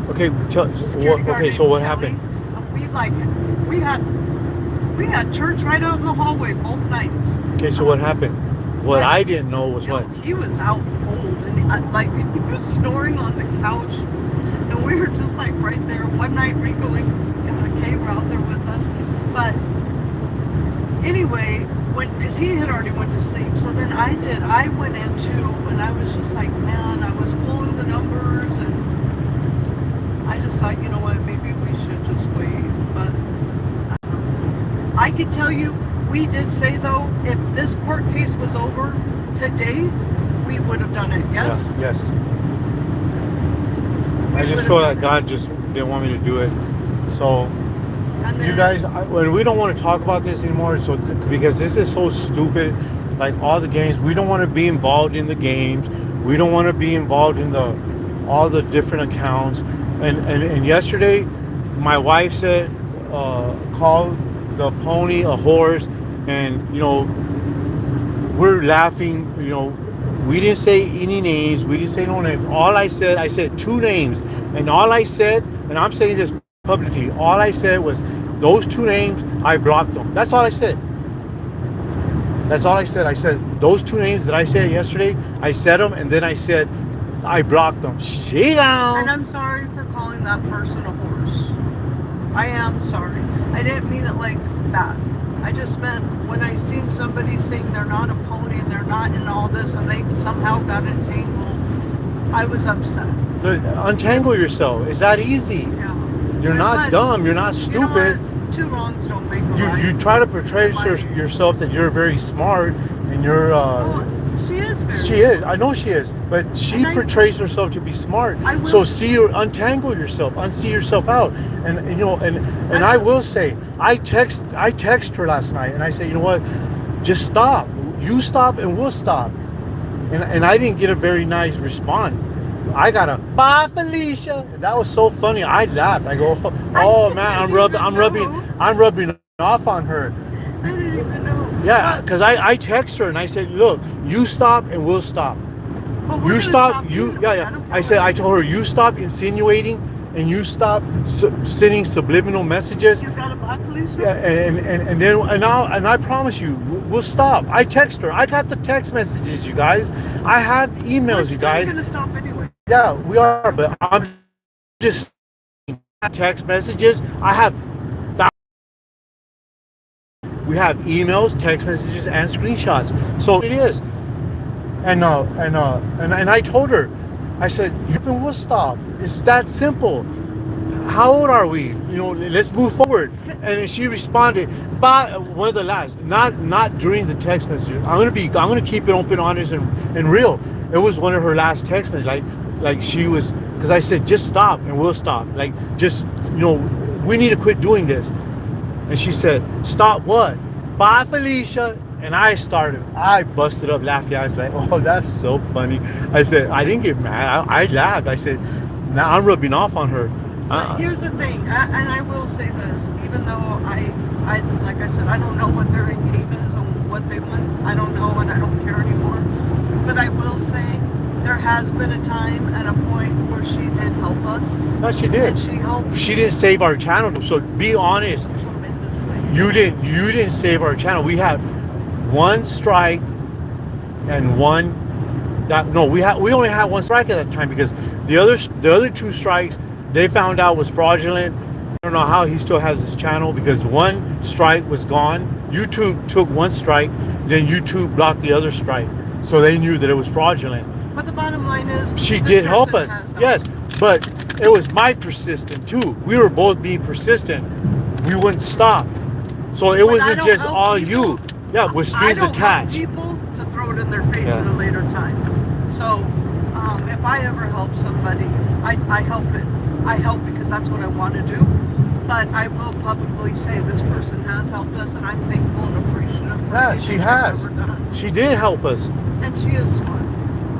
Okay, so what happened? We had We had church right out in the hallway both nights. Okay, so what happened? What I didn't know was what? He was out cold, and he was snoring on the couch, and we were just like right there. One night, Rico and Kay were out there with us, but anyway, because he had already went to sleep, so then I went in too, and I was just like, man, I was pulling the numbers, and I just thought, you know what, maybe we should just wait, but I could tell you, we did say though, if this court case was over today, we would have done it, yes? Yes. I just feel like God just didn't want me to do it. So, And then, you guys, when we don't want to talk about this anymore, so because this is so stupid, like all the games, we don't want to be involved in the games. We don't want to be involved in all the different accounts. And yesterday, my wife said, call the pony a horse, and we're laughing. We didn't say any names. We didn't say no name. All I said 2 names, and all I said, and I'm saying this publicly, all I said was those 2 names. I blocked them. That's all I said. That's all I said. I said those 2 names that I said yesterday. I said them, and then I said I blocked them. And I'm sorry for calling that person a horse. I am sorry. I didn't mean it like that. I just meant when I seen somebody saying they're not a pony and they're not in all this and they somehow got entangled, I was upset. Untangle yourself. It's that easy. Yeah. You're not dumb. You're not stupid. You know what? 2 wrongs don't make a right. You try to portray yourself that you're very smart and you're. She is very. She is. I know she is, but she portrays herself to be smart. So untangle yourself, unsee yourself out, and I will say, I text her last night, and I said, you know what, just stop. You stop, and we'll stop. And I didn't get a very nice response. I got a bye, Felicia. That was so funny. I laughed. I go, oh man, I'm rubbing off on her. I didn't even know. Yeah, because I text her and I said, look, you stop and we'll stop. You stop. I told her, you stop insinuating and you stop sending subliminal messages. You got a bye, Felicia? Yeah, and I promise you, we'll stop. I text her. I got the text messages, you guys. I have emails, you guys. We're gonna stop anyway. Yeah, we are, but I'm just text messages. We have emails, text messages, and screenshots. So it is. And I told her, I said, we'll stop. It's that simple. How old are we? Let's move forward. And she responded, by one of the last, not during the text messages. I'm gonna keep it open, honest, and real. It was one of her last text messages. Like she was, because I said, just stop and we'll stop. Like, just, we need to quit doing this. And she said, stop what? Bye, Felicia. And I busted up laughing. I was like, oh, that's so funny. I said, I didn't get mad. I laughed. I said, now I'm rubbing off on her. But here's the thing, and I will say this, even though I like I said, I don't know what their engagement is and what they want. I don't know, and I don't care anymore. But I will say, there has been a time and a point where she did help us. No, she did. And she helped. She didn't save our channel. So be honest. Tremendously. You didn't save our channel. We had 1 strike and we only had 1 strike at that time, because the other 2 strikes they found out was fraudulent. I don't know how he still has his channel, because 1 strike was gone. YouTube took 1 strike, then YouTube blocked the other strike, so they knew that it was fraudulent. But the bottom line is, she did help us. Yes, but it was my persistent too. We were both being persistent. We wouldn't stop. So it wasn't just all you. Yeah, with strings attached. I don't help people to throw it in their face at a later time. So if I ever help somebody, I help it. I help because that's what I want to do. But I will publicly say this person has helped us, and I'm thankful and appreciative for anything she has. ever done. She did help us. And she is smart.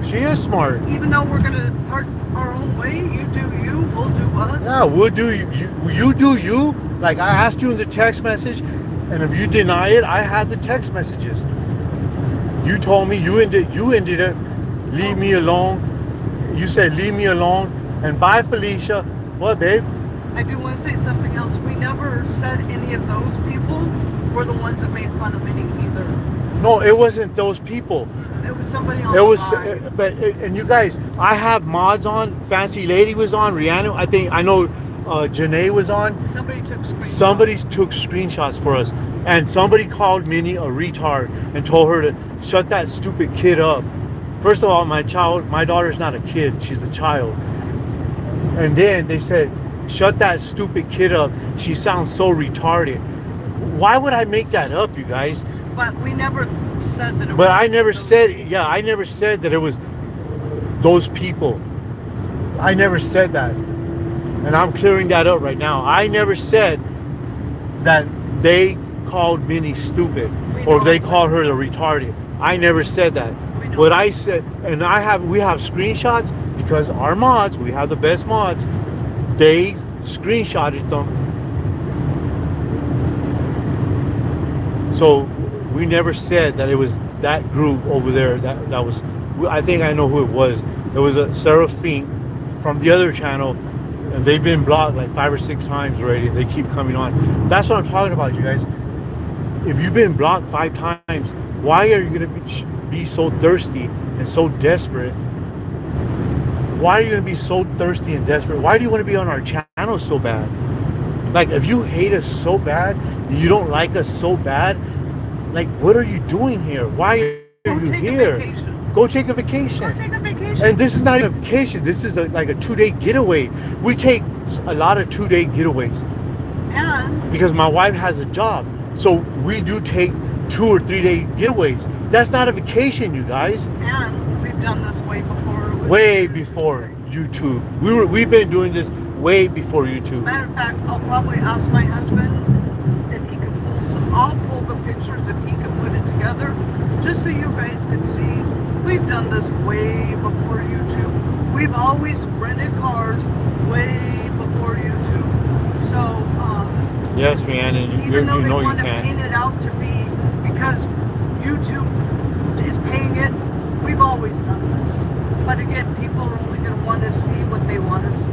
She is smart. Even though we're going to part our own way, you do you, we'll do us. Yeah, we'll do you. You do you. Like I asked you in the text message, and if you deny it, I had the text messages. You told me you ended it. Leave me alone. You said leave me alone. And bye, Felicia. What, babe? I do want to say something else. We never said any of those people were the ones that made fun of Minnie either. No, it wasn't those people. It was somebody on It the was, line. and you guys, I have mods on. Fancy Lady was on. Rihanna, I know Janae was on. Somebody took screenshots. Somebody took screenshots for us, and somebody called Minnie a retard and told her to shut that stupid kid up. First of all, my daughter's not a kid; she's a child. And then they said, "Shut that stupid kid up. She sounds so retarded." Why would I make that up, you guys? But we never said that it was. But I never said, yeah, I never said that it was those people. I never said that. And I'm clearing that up right now. I never said that they called Minnie stupid or they called her the retarded. I never said that. What I said, and we have screenshots because our mods, we have the best mods, they screenshotted them. So we never said that it was that group over there. That was. I think I know who it was. It was a Seraphine from the other channel, and they've been blocked like 5 or 6 times already. They keep coming on. That's what I'm talking about, you guys. If you've been blocked 5 times, why are you gonna be so thirsty and so desperate? Why are you gonna be so thirsty and desperate? Why do you want to be on our channel so bad? Like, if you hate us so bad, you don't like us so bad, like, what are you doing here? Why are you here? Go take a vacation. Go take a vacation. And this is not even a vacation. This is like a 2-day getaway. We take a lot of 2-day getaways. And because my wife has a job. So we do take 2 or 3-day getaways. That's not a vacation, you guys. And we've done this way before. Way before YouTube. We've been doing this way before YouTube. Matter of fact, I'll probably ask my husband if he could pull some. I'll pull the pictures if he could put it together, just so you guys could see. We've done this way before YouTube. We've always rented cars way before YouTube. So yes, Rhiannon, even though you they know you want to can. paint it out to be because YouTube is paying it, we've always done this. But again, people are only going to want to see what they want to see.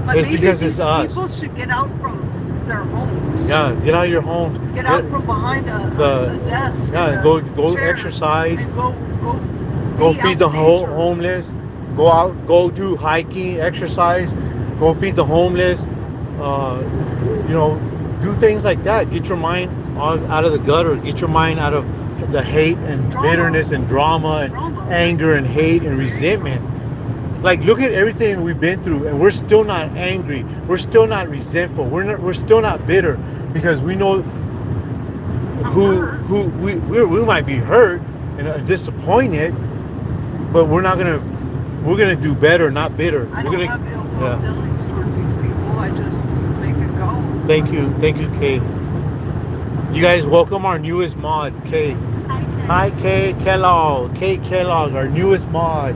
But It's maybe because these it's us. people should get out from their homes. Yeah, get out of your homes. Get out from behind a desk. Yeah, and go chair exercise. And go Go feed the nature. homeless. Go out. Go do hiking, exercise. Go feed the homeless. Do things like that. Get your mind out of the gutter. Get your mind out of the hate and bitterness and drama and anger and hate and resentment. Like, look at everything we've been through, and we're still not angry. We're still not resentful. We're still not bitter because we know we might be hurt and disappointed, but we're gonna do better, not bitter. I We're don't gonna, have ill will feelings towards these people. I just make it go. Thank you, Kay. You guys, welcome our newest mod, Kay. Hi, Kay Kellogg. Kay Kellogg, our newest mod.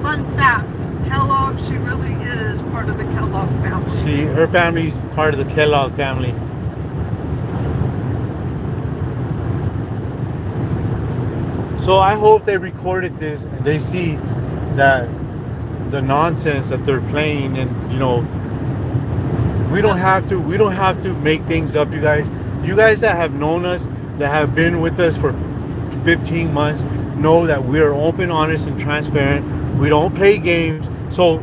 Fun fact, Kellogg, she really is part of the Kellogg family. Her family's part of the Kellogg family. So I hope they recorded this and they see that the nonsense that they're playing, and we don't have to make things up, you guys. You guys that have known us, that have been with us for 15 months, know that we are open, honest, and transparent. We don't play games. So,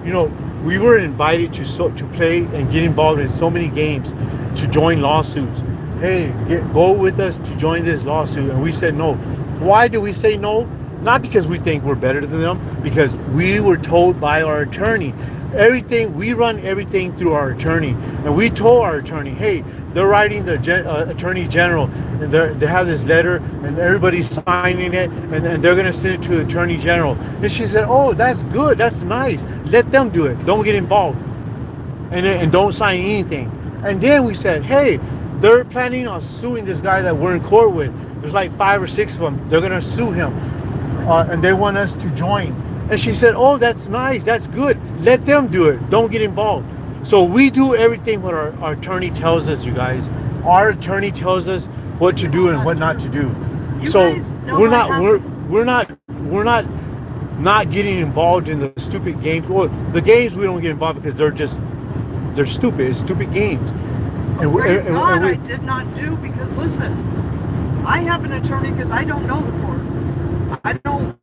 we were invited to play and get involved in so many games, to join lawsuits. Hey, go with us to join this lawsuit. And we said no. Why do we say no? Not because we think we're better than them, because we were told by our attorney. We run everything through our attorney. And we told our attorney, hey, they're writing the attorney general, and they have this letter, and everybody's signing it, and they're going to send it to the attorney general. And she said, oh, that's good, that's nice. Let them do it. Don't get involved. And don't sign anything. And then we said, hey, they're planning on suing this guy that we're in court with. There's like 5 or 6 of them. They're going to sue him. And they want us to join. And she said, oh, that's nice, that's good. Let them do it. Don't get involved. So we do everything what our attorney tells us, you guys. Our attorney tells us what to do and what not to do. So we're not getting involved in the stupid games. Well, the games we don't get involved because they're stupid. It's stupid games. And praise God, I did not do, because listen, I have an attorney because I don't know the court. I don't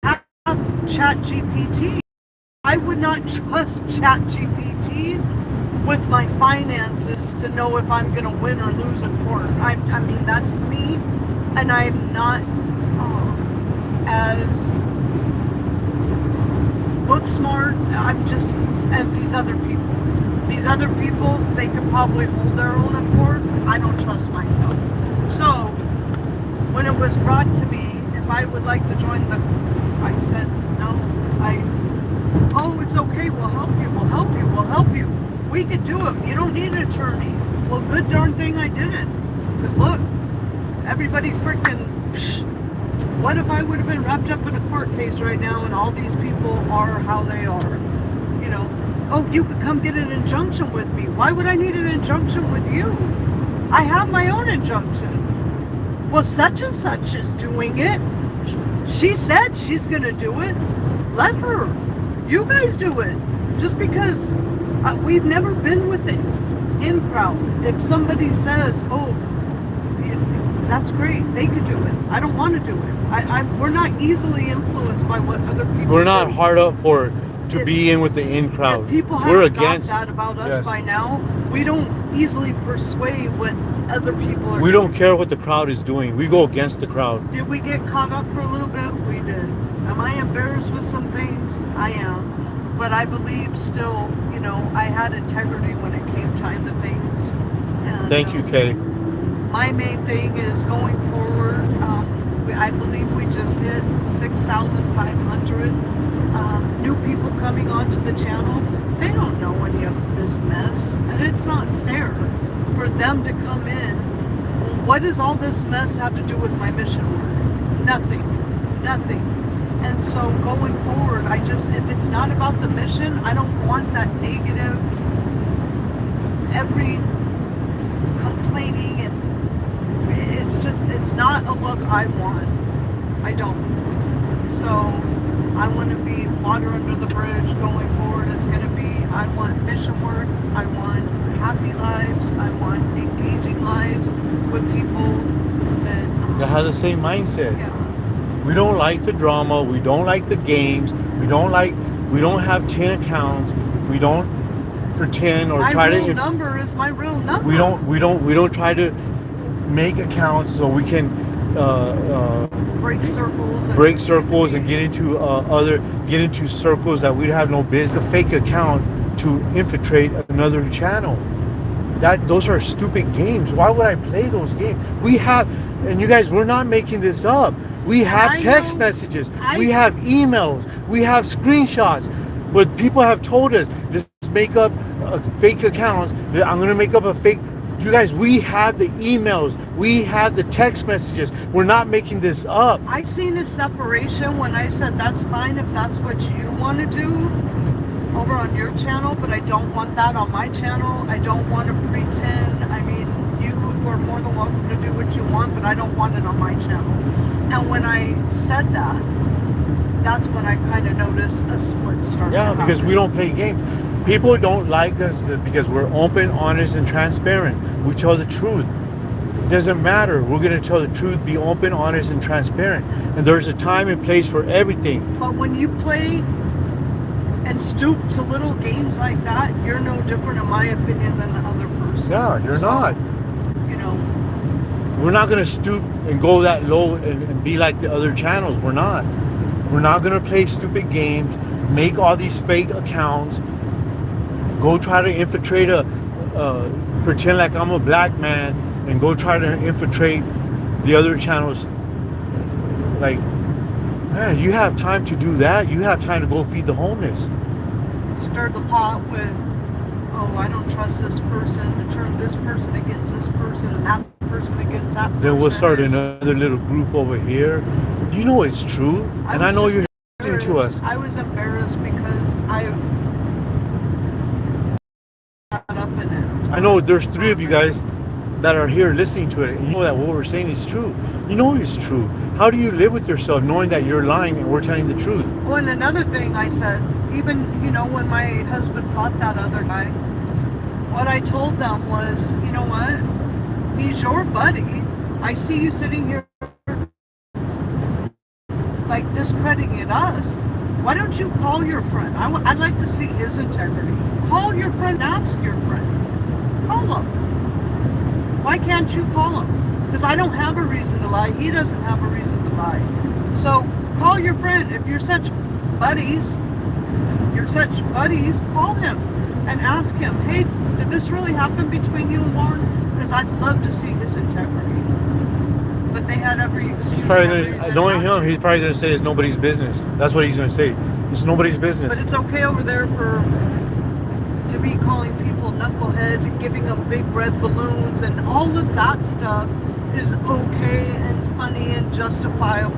have Chat GPT. I would not trust Chat GPT with my finances to know if I'm going to win or lose in court. I mean, that's me, and I'm not as book smart. I'm just as these other people. These other people, they could probably hold their own in court. I don't trust myself. So, when it was brought to me, if I would like to join the, I said, no, oh, it's okay, we'll help you, we'll help you, we'll help you. We could do it. You don't need an attorney. Well, good darn thing I didn't. Because look, everybody freaking, what if I would have been wrapped up in a court case right now and all these people are how they are? You know, oh, you could come get an injunction with me. Why would I need an injunction with you? I have my own injunction. Well, such and such is doing it. She said she's going to do it. Let her. You guys do it. Just because we've never been with the in crowd. If somebody says, oh, that's great, they could do it. I don't want to do it. We're not easily influenced by what other people We're not do. hard up for to be in with the in crowd. If people We're haven't against got that about us yes. by now, we don't easily persuade what other people are We doing. don't care what the crowd is doing. We go against the crowd. Did we get caught up for a little bit? We did. Am I embarrassed with some things? I am. But I believe still, you know, I had integrity when it came time to things. And, Thank you, Kay. my main thing is going forward. I believe we just hit 6,500 new people coming onto the channel. They don't know any of this mess, and it's not fair for them to come in. What does all this mess have to do with my mission work? Nothing. Nothing. And so going forward, if it's not about the mission, I don't want that negative, every complaining, and it's not a look I want. I don't. So I want to be water under the bridge going forward. It's going to be, I want mission work. I want happy lives. I want engaging lives with people that have the same mindset. Yeah. We don't like the drama. We don't like the games. We don't have 10 accounts. We don't pretend or my try real to. number is my real number. We don't try to make accounts so we can break circles and get into circles that we have no business. A fake account to infiltrate another channel. Those are stupid games. Why would I play those games? And you guys, we're not making this up. We have text messages. We have emails. We have screenshots. But people have told us, just make up fake accounts. I'm going to make up a fake. You guys, we have the emails. We have the text messages. We're not making this up. I seen a separation when I said that's fine if that's what you want to do over on your channel, but I don't want that on my channel. I don't want to pretend. I mean, you are more than welcome to do what you want, but I don't want it on my channel. And when I said that, that's when I kind of noticed a split start. Yeah, because we don't play games. People don't like us because we're open, honest, and transparent. We tell the truth. It doesn't matter. We're going to tell the truth, be open, honest, and transparent. And there's a time and place for everything. But when you play and stoop to little games like that, you're no different, in my opinion, than the other person. Yeah, you're not. You know. We're not going to stoop and go that low and be like the other channels. We're not. We're not going to play stupid games, make all these fake accounts, go try to infiltrate pretend like I'm a black man and go try to infiltrate the other channels. Like, man, you have time to do that. You have time to go feed the homeless. Stir the pot with, oh, I don't trust this person, to turn this person against this person and that person against that person. Then we'll start another little group over here. You know it's true. And I know you're listening to us. I was embarrassed because I got up in it. I know there's 3 of you guys that are here listening to it. And you know that what we're saying is true. You know it's true. How do you live with yourself knowing that you're lying and we're telling the truth? Well, and another thing I said, even, you know, when my husband fought that other guy, what I told them was, you know what? He's your buddy. I see you sitting here like discrediting us. Why don't you call your friend? I'd like to see his integrity. Call your friend, ask your friend. Call him. Why can't you call him? Because I don't have a reason to lie. He doesn't have a reason to lie. So call your friend. If you're such buddies, call him and ask him, hey, did this really happen between you and Warren? Because I'd love to see his integrity. But they had every excuse. He's probably gonna, knowing him, he's probably going to say it's nobody's business. That's what he's going to say. It's nobody's business. But it's okay over there to be calling people knuckleheads and giving them big red balloons and all of that stuff is okay and funny and justifiable.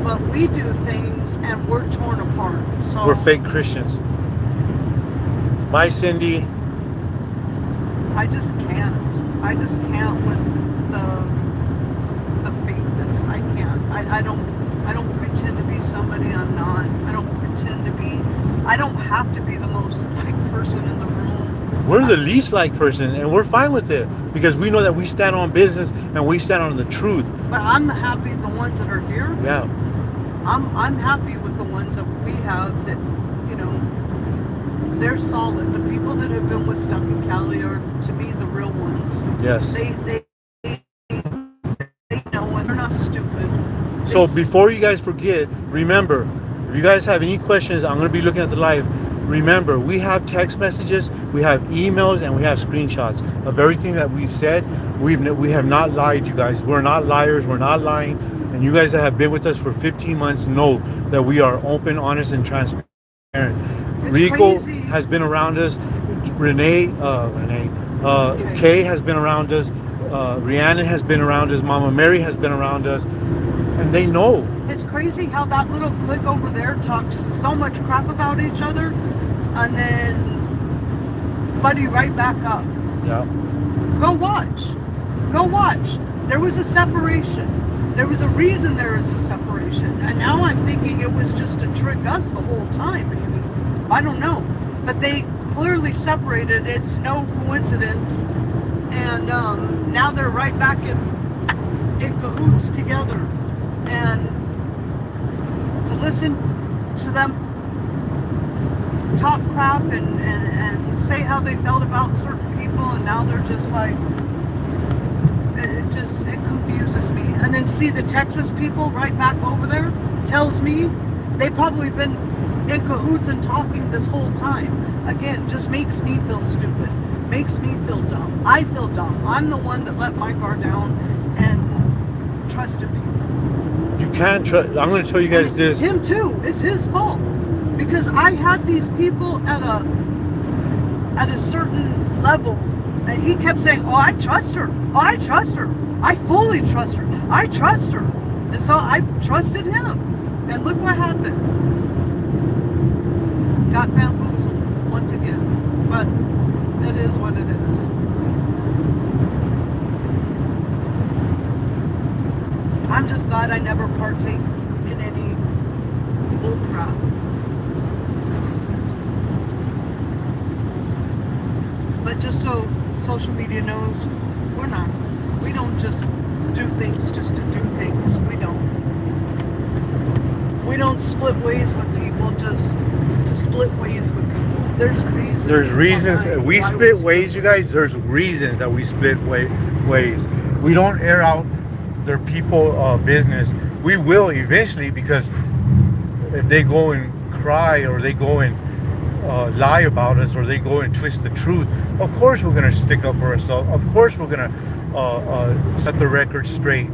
But we do things and we're torn apart. So we're fake Christians. Bye, Cindy. I just can't. I just can't with the fakeness. I can't. I don't pretend to be somebody I'm not. I don't have to be the most liked person in the room. We're the least liked person, and we're fine with it because we know that we stand on business and we stand on the truth. But I'm happy the ones that are here. Yeah. I'm happy with the ones that we have that, you know, they're solid. The people that have been with StuckInCali are, to me, the real ones. Yes. They know, and they're not stupid. So before you guys forget, remember, if you guys have any questions, I'm going to be looking at the live. Remember, we have text messages, we have emails, and we have screenshots of everything that we've said. We have not lied, you guys. We're not liars. We're not lying. And you guys that have been with us for 15 months know that we are open, honest, and transparent. Rico crazy. has been around us. Kay has been around us. Rhiannon has been around us. Mama Mary has been around us. And they know. It's crazy how that little clique over there talks so much crap about each other and then buddy right back up. Yeah. Go watch. Go watch. There was a separation. There was a reason there was a separation. And now I'm thinking it was just to trick us the whole time, maybe. I don't know. But they clearly separated. It's no coincidence. And now they're right back in cahoots together. And to listen to them talk crap and say how they felt about certain people, and now they're just like, it confuses me. And then see the Texas people right back over there tells me they've probably been in cahoots and talking this whole time. Again, just makes me feel stupid, makes me feel dumb. I feel dumb. I'm the one that let my guard down and trusted people. You can't trust. I'm going to tell you guys this. Him too. It's his fault because I had these people at a certain level, and he kept saying, "Oh, I trust her. Oh, I trust her. I fully trust her. I trust her." And so I trusted him, and look what happened. Got bamboozled once again, but it is what it is. I'm just glad I never partake in any bull crap. But just so social media knows, we don't just do things just to do things. We don't split ways with people just to split ways with people. There's reasons. There's reasons. We split ways, you guys. There's reasons that we split ways. We don't air out their people business. We will eventually, because if they go and cry or they go and lie about us or they go and twist the truth, of course we're going to stick up for ourselves. Of course we're going to set the record straight,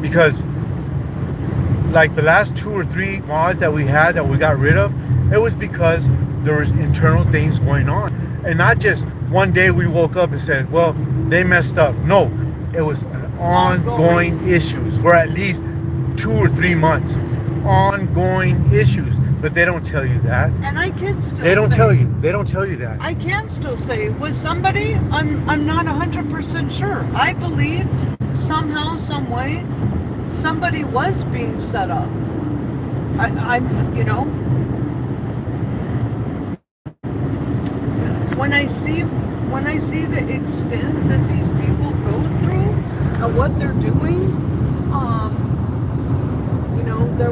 because like the last 2 or 3 mods that we had that we got rid of, it was because there was internal things going on, and not just one day we woke up and said, well, they messed up. No, it was ongoing issues for at least 2 or 3 months. Ongoing issues, but they don't tell you that. And I can still They don't tell you that. I can still say, was somebody, I'm not 100% sure. I believe somehow, some way, somebody was being set up. I'm, you know, when I see the extent that these people go through and what they're doing. You know, there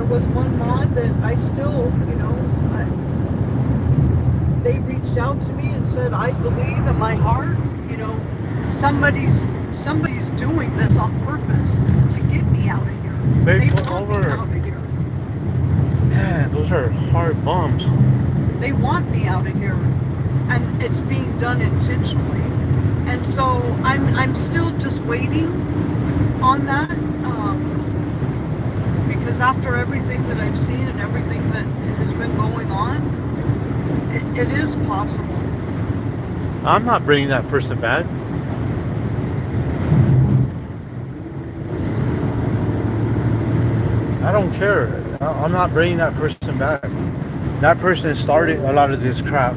was one mod that I still, you know, they reached out to me and said, I believe in my heart, you know, somebody's doing this on purpose to get me out of here. They want pull me over. out of here. Man, those are hard bumps. They want me out of here, and it's being done intentionally. And so I'm still just waiting on that, because after everything that I've seen and everything that has been going on, it is possible. I'm not bringing that person back. I don't care. I'm not bringing that person back. That person started a lot of this crap.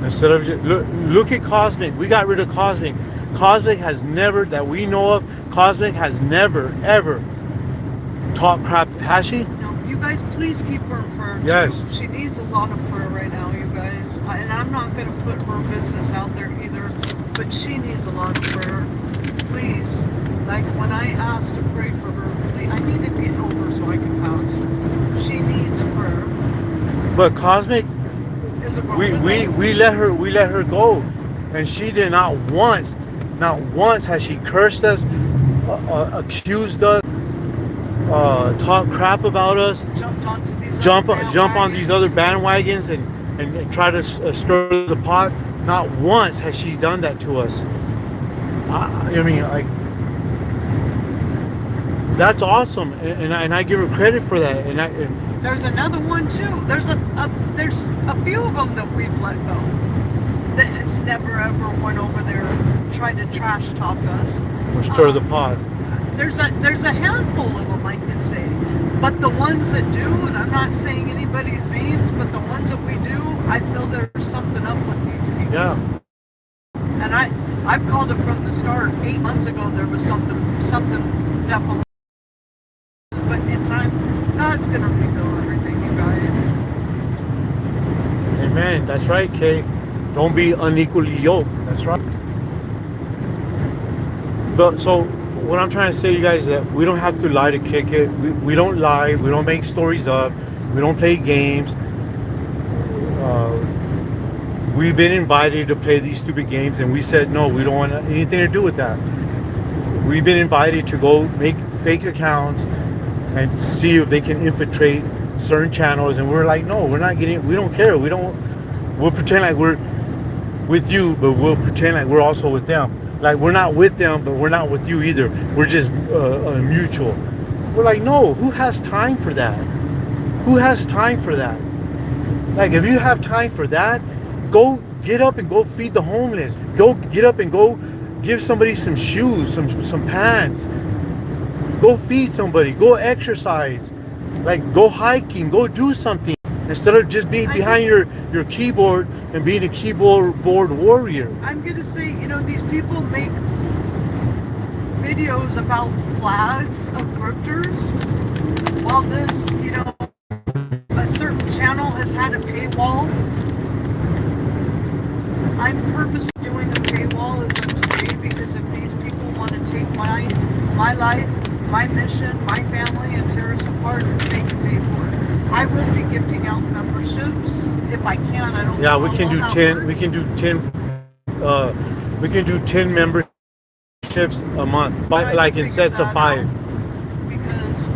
Instead of just, look at Cosmic. We got rid of Cosmic. Cosmic has never, that we know of, Cosmic has never, ever talked crap. Has she? No, you guys please keep her in prayer. Yes. Too. She needs a lot of prayer right now, you guys. And I'm not going to put her business out there either, but she needs a lot of prayer. Please. Like when I asked to pray for her, please, I need to get over so I can pass. She needs prayer. But Cosmic, we let her go, and she did not once has she cursed us, accused us, talked crap about us, jump on these other bandwagons and try to stir the pot. Not once has she done that to us. I mean, like, that's awesome, and I give her credit for that. And there's another one too. There's a few of them that we've let go that has never ever went over there and tried to trash talk us or stir the pot. There's a handful of them, I can say, but the ones that do, and I'm not saying anybody's names, but the ones that we do, I feel there's something up with these people. Yeah. And I've called it from the start. 8 months ago, there was something definitely. But in time, God's gonna rebuild everything, you guys. Amen. That's right, Kay. Don't be unequally yoked. That's right. But so what I'm trying to say, you guys, is that we don't have to lie to kick it. We don't lie. We don't make stories up. We don't play games. We've been invited to play these stupid games, and we said no. We don't want anything to do with that. We've been invited to go make fake accounts and see if they can infiltrate certain channels, and we're like, no, we're not getting. We don't care. We'll pretend like we're with you, but we'll pretend like we're also with them. Like we're not with them, but we're not with you either. We're just mutual. We're like, no, who has time for that? Who has time for that? Like, if you have time for that, go get up and go feed the homeless. Go get up and go give somebody some shoes, some pants. Go feed somebody. Go exercise. Like, go hiking. Go do something. Instead of just being behind your keyboard and being a keyboard warrior. I'm going to say, you know, these people make videos about flags of grifters. While this, you know, a certain channel has had a paywall. I'm purposely doing a paywall as of today because if these people want to take my life, my mission, my family, and tear us apart, they can pay for it. I will be gifting out memberships if I can. I don't. Yeah, we can do 10. We can do 10. We can do 10 memberships a month, like in sets of 5. Because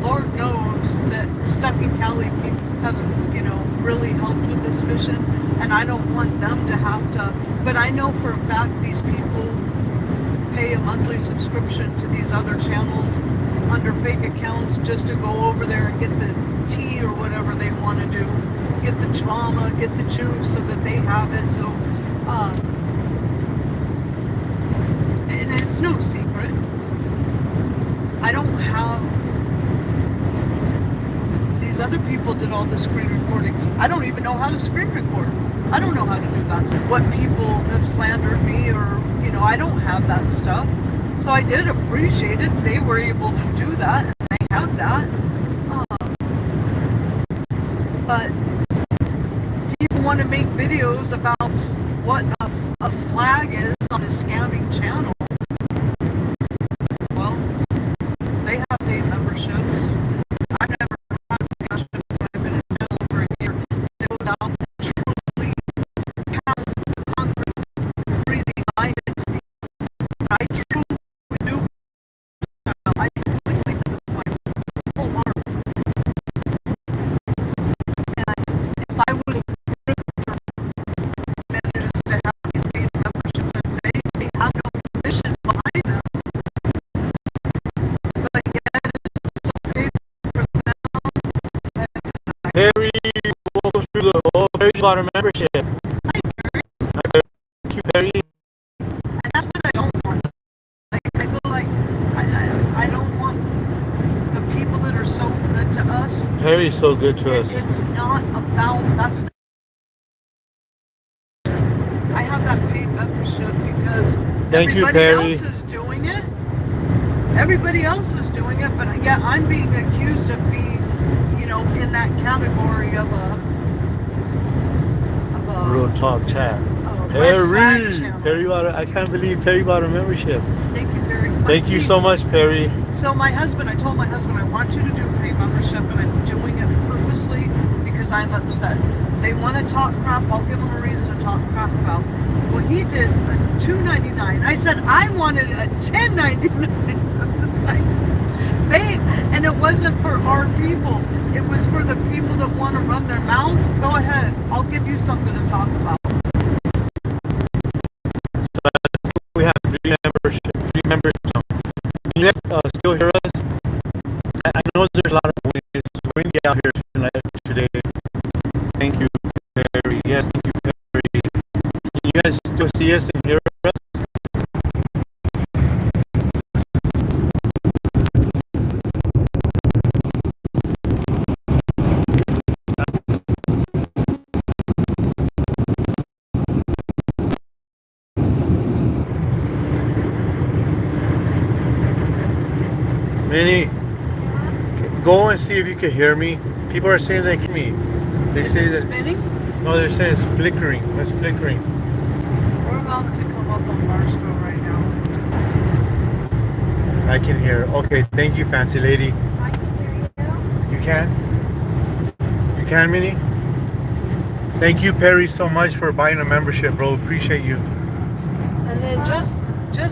Lord knows that StuckInCali people have, you know, really helped with this mission, and I don't want them to have to. But I know for a fact these people pay a monthly subscription to these other channels under fake accounts just to go over there and get the tea or whatever they want to do, get the drama, get the juice so that they have it. So, and it's no secret. I don't have, these other people did all the screen recordings. I don't even know how to screen record. I don't know how to do that. What people have slandered me or, you know, I don't have that stuff. So I did appreciate it. They were able to do that, and they have that. But people want to make videos about what a flag flag is on a scamming channel. Well, they have paid memberships. I've never had a membership when I've been in jail over a year. It goes out and truly pounds the concrete, breathing life into me. I truly do. I truly believe in this my whole heart. And if I was a managers to have these paid memberships and they have no mission behind them, but yet it's okay for them. Harry, welcome to the Harry bought a membership. Hi, Gary. Thank you, Harry. And that's what I don't want. Like, I feel like I don't want the people that are so good to us. Harry's so good to us. It's not about, that's not, I have that paid membership because Thank you, everybody Perry. else is doing it. Everybody else is doing it, but yeah, I'm being accused of being, you know, in that category of a Real talk chat. red flag Perry, channel. Perry bought a, I can't believe Perry bought a membership. Thank you, Perry. Thank you so much, Perry. So my husband, I told my husband, I want you to do a paid membership, and I'm doing it purposely because I'm upset. They want to talk crap. I'll give them a reason to talk crap about. Well, he did a $2.99. I said I wanted a $10.99. And it wasn't for our people. It was for the people that want to run their mouth. Go ahead. I'll give you something to talk about. So we have three memberships. Can you guys still hear us? I know there's a lot of wind. It's windy out here today. Thank you, Perry. Yes, thank you, Perry. Can you guys still see us and hear us? Minnie, go and see if you can hear me. People are saying they can hear me. They say that spinning? No, they're saying it's flickering. It's flickering. We're about to come up on Barstow right now. I can hear. Okay, thank you, fancy lady. I can hear you. You can? You can, Minnie? Thank you, Perry, so much for buying a membership, bro. Appreciate you. And then just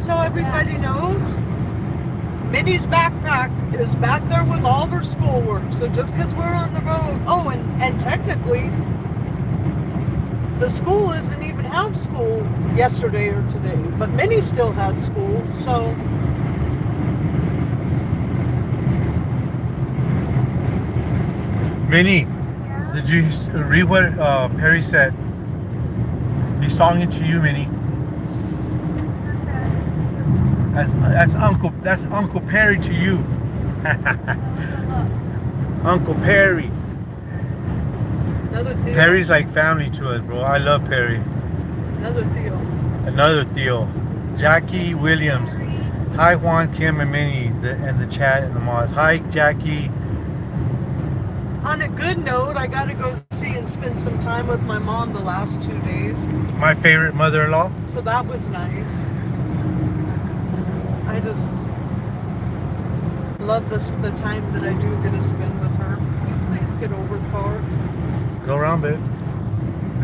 so everybody knows, Minnie's backpack is back there with all of her schoolwork. So just because we're on the road, oh, and technically, the school doesn't even have school yesterday or today, but Minnie still had school, so. Minnie, Yeah. did you read what Perry said? He's talking to you, Minnie. That's Uncle Perry to you. Uncle Perry. Another deal. Perry's like family to us, bro. I love Perry. Another deal. Another Theo. Jackie Williams. Hi, Juan, Kim, and Minnie, and the chat and the mods. Hi, Jackie. On a good note, I got to go see and spend some time with my mom the last 2 days. My favorite mother-in-law. So that was nice. I just love the time that I do get to spend with her. Can you please get over, car? Go around, babe.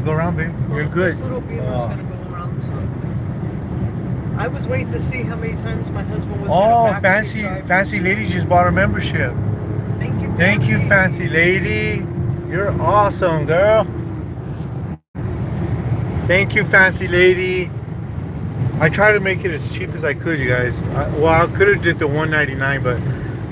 Go around, babe. You're good. This little beamer's gonna go around. So I was waiting to see how many times my husband was. Oh, gonna backseat drive. fancy lady just bought a membership. Thank you. Thank you, fancy lady. You're awesome, girl. Thank you, fancy lady. I tried to make it as cheap as I could, you guys. I could have did the $1.99, but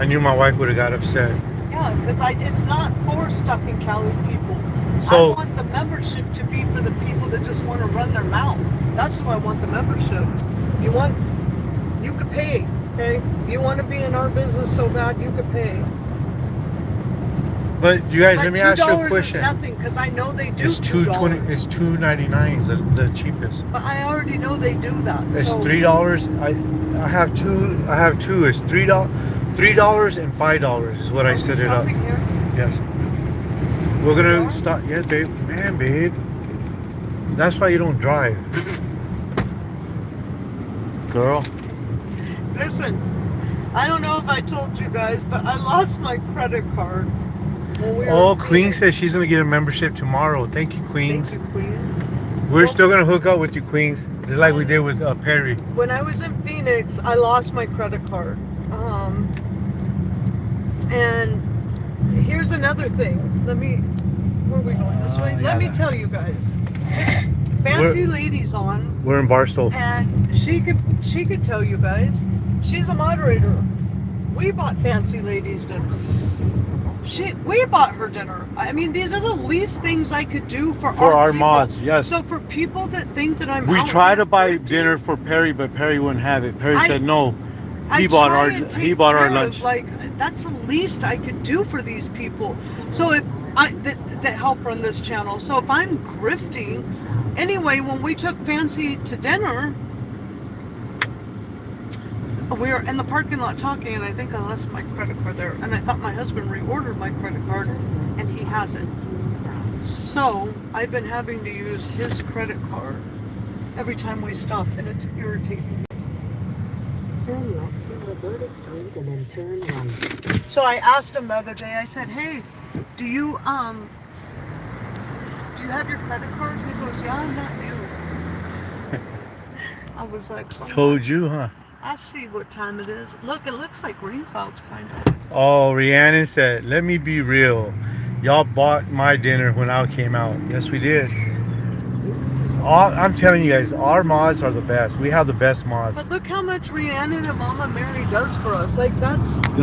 I knew my wife would have got upset. Yeah, because it's not for StuckInCali people. So- I want the membership to be for the people that just want to run their mouth. That's why I want the membership. You could pay, okay? You want to be in our business so bad, you could pay. But you guys, But let me ask you a $2 question. is nothing, because I know they do It's $2. It's $2.99 is the cheapest. But I already know they do that. It's so $3. I have two. It's $3 and $5 is what I Are we set it up. stopping here? Yes. We're gonna Sure. stop. Yeah, babe. Man, babe. That's why you don't drive. girl. Listen, I don't know if I told you guys, but I lost my credit card. When we were Oh, in Queen Phoenix. says she's gonna get a membership tomorrow. Thank you, Queens. Thank you, Queens. We're still gonna hook up with you, Queens, just like we did with Perry. When I was in Phoenix, I lost my credit card. And here's another thing. Where are we going? This way? yeah, Let me that- tell you guys. Fancy Ladies on, We're in Barstow. and she could tell you guys. She's a moderator. We bought Fancy Ladies dinner. We bought her dinner. I mean, these are the least things I could do for our people. mods, yes. So for people that think that I'm We out tried here to buy thrifting, dinner for Perry, but Perry wouldn't have it. Perry I- said no. I He bought try our and he take bought our care lunch. of, like, that's the least I could do for these people. So if that help run this channel. So if I'm grifting, anyway, when we took Fancy to dinner, we were in the parking lot talking, and I think I left my credit card there. And I thought my husband reordered my credit card, and he hasn't. So I've been having to use his credit card every time we stop, and it's irritating. Turn left to Roberta Street and then turn right. So I asked him the other day, I said, hey, do you have your credit card? He goes, yeah, I'm not new. I was like, oh, Told you, huh? I see what time it is. Look, it looks like rain clouds kind of. Oh, Rhiannon said, let me be real. Y'all bought my dinner when I came out. Yes, we did. I'm telling you guys, our mods are the best. We have the best mods. But look how much Rhiannon and Mama Mary does for us. Like, that's Does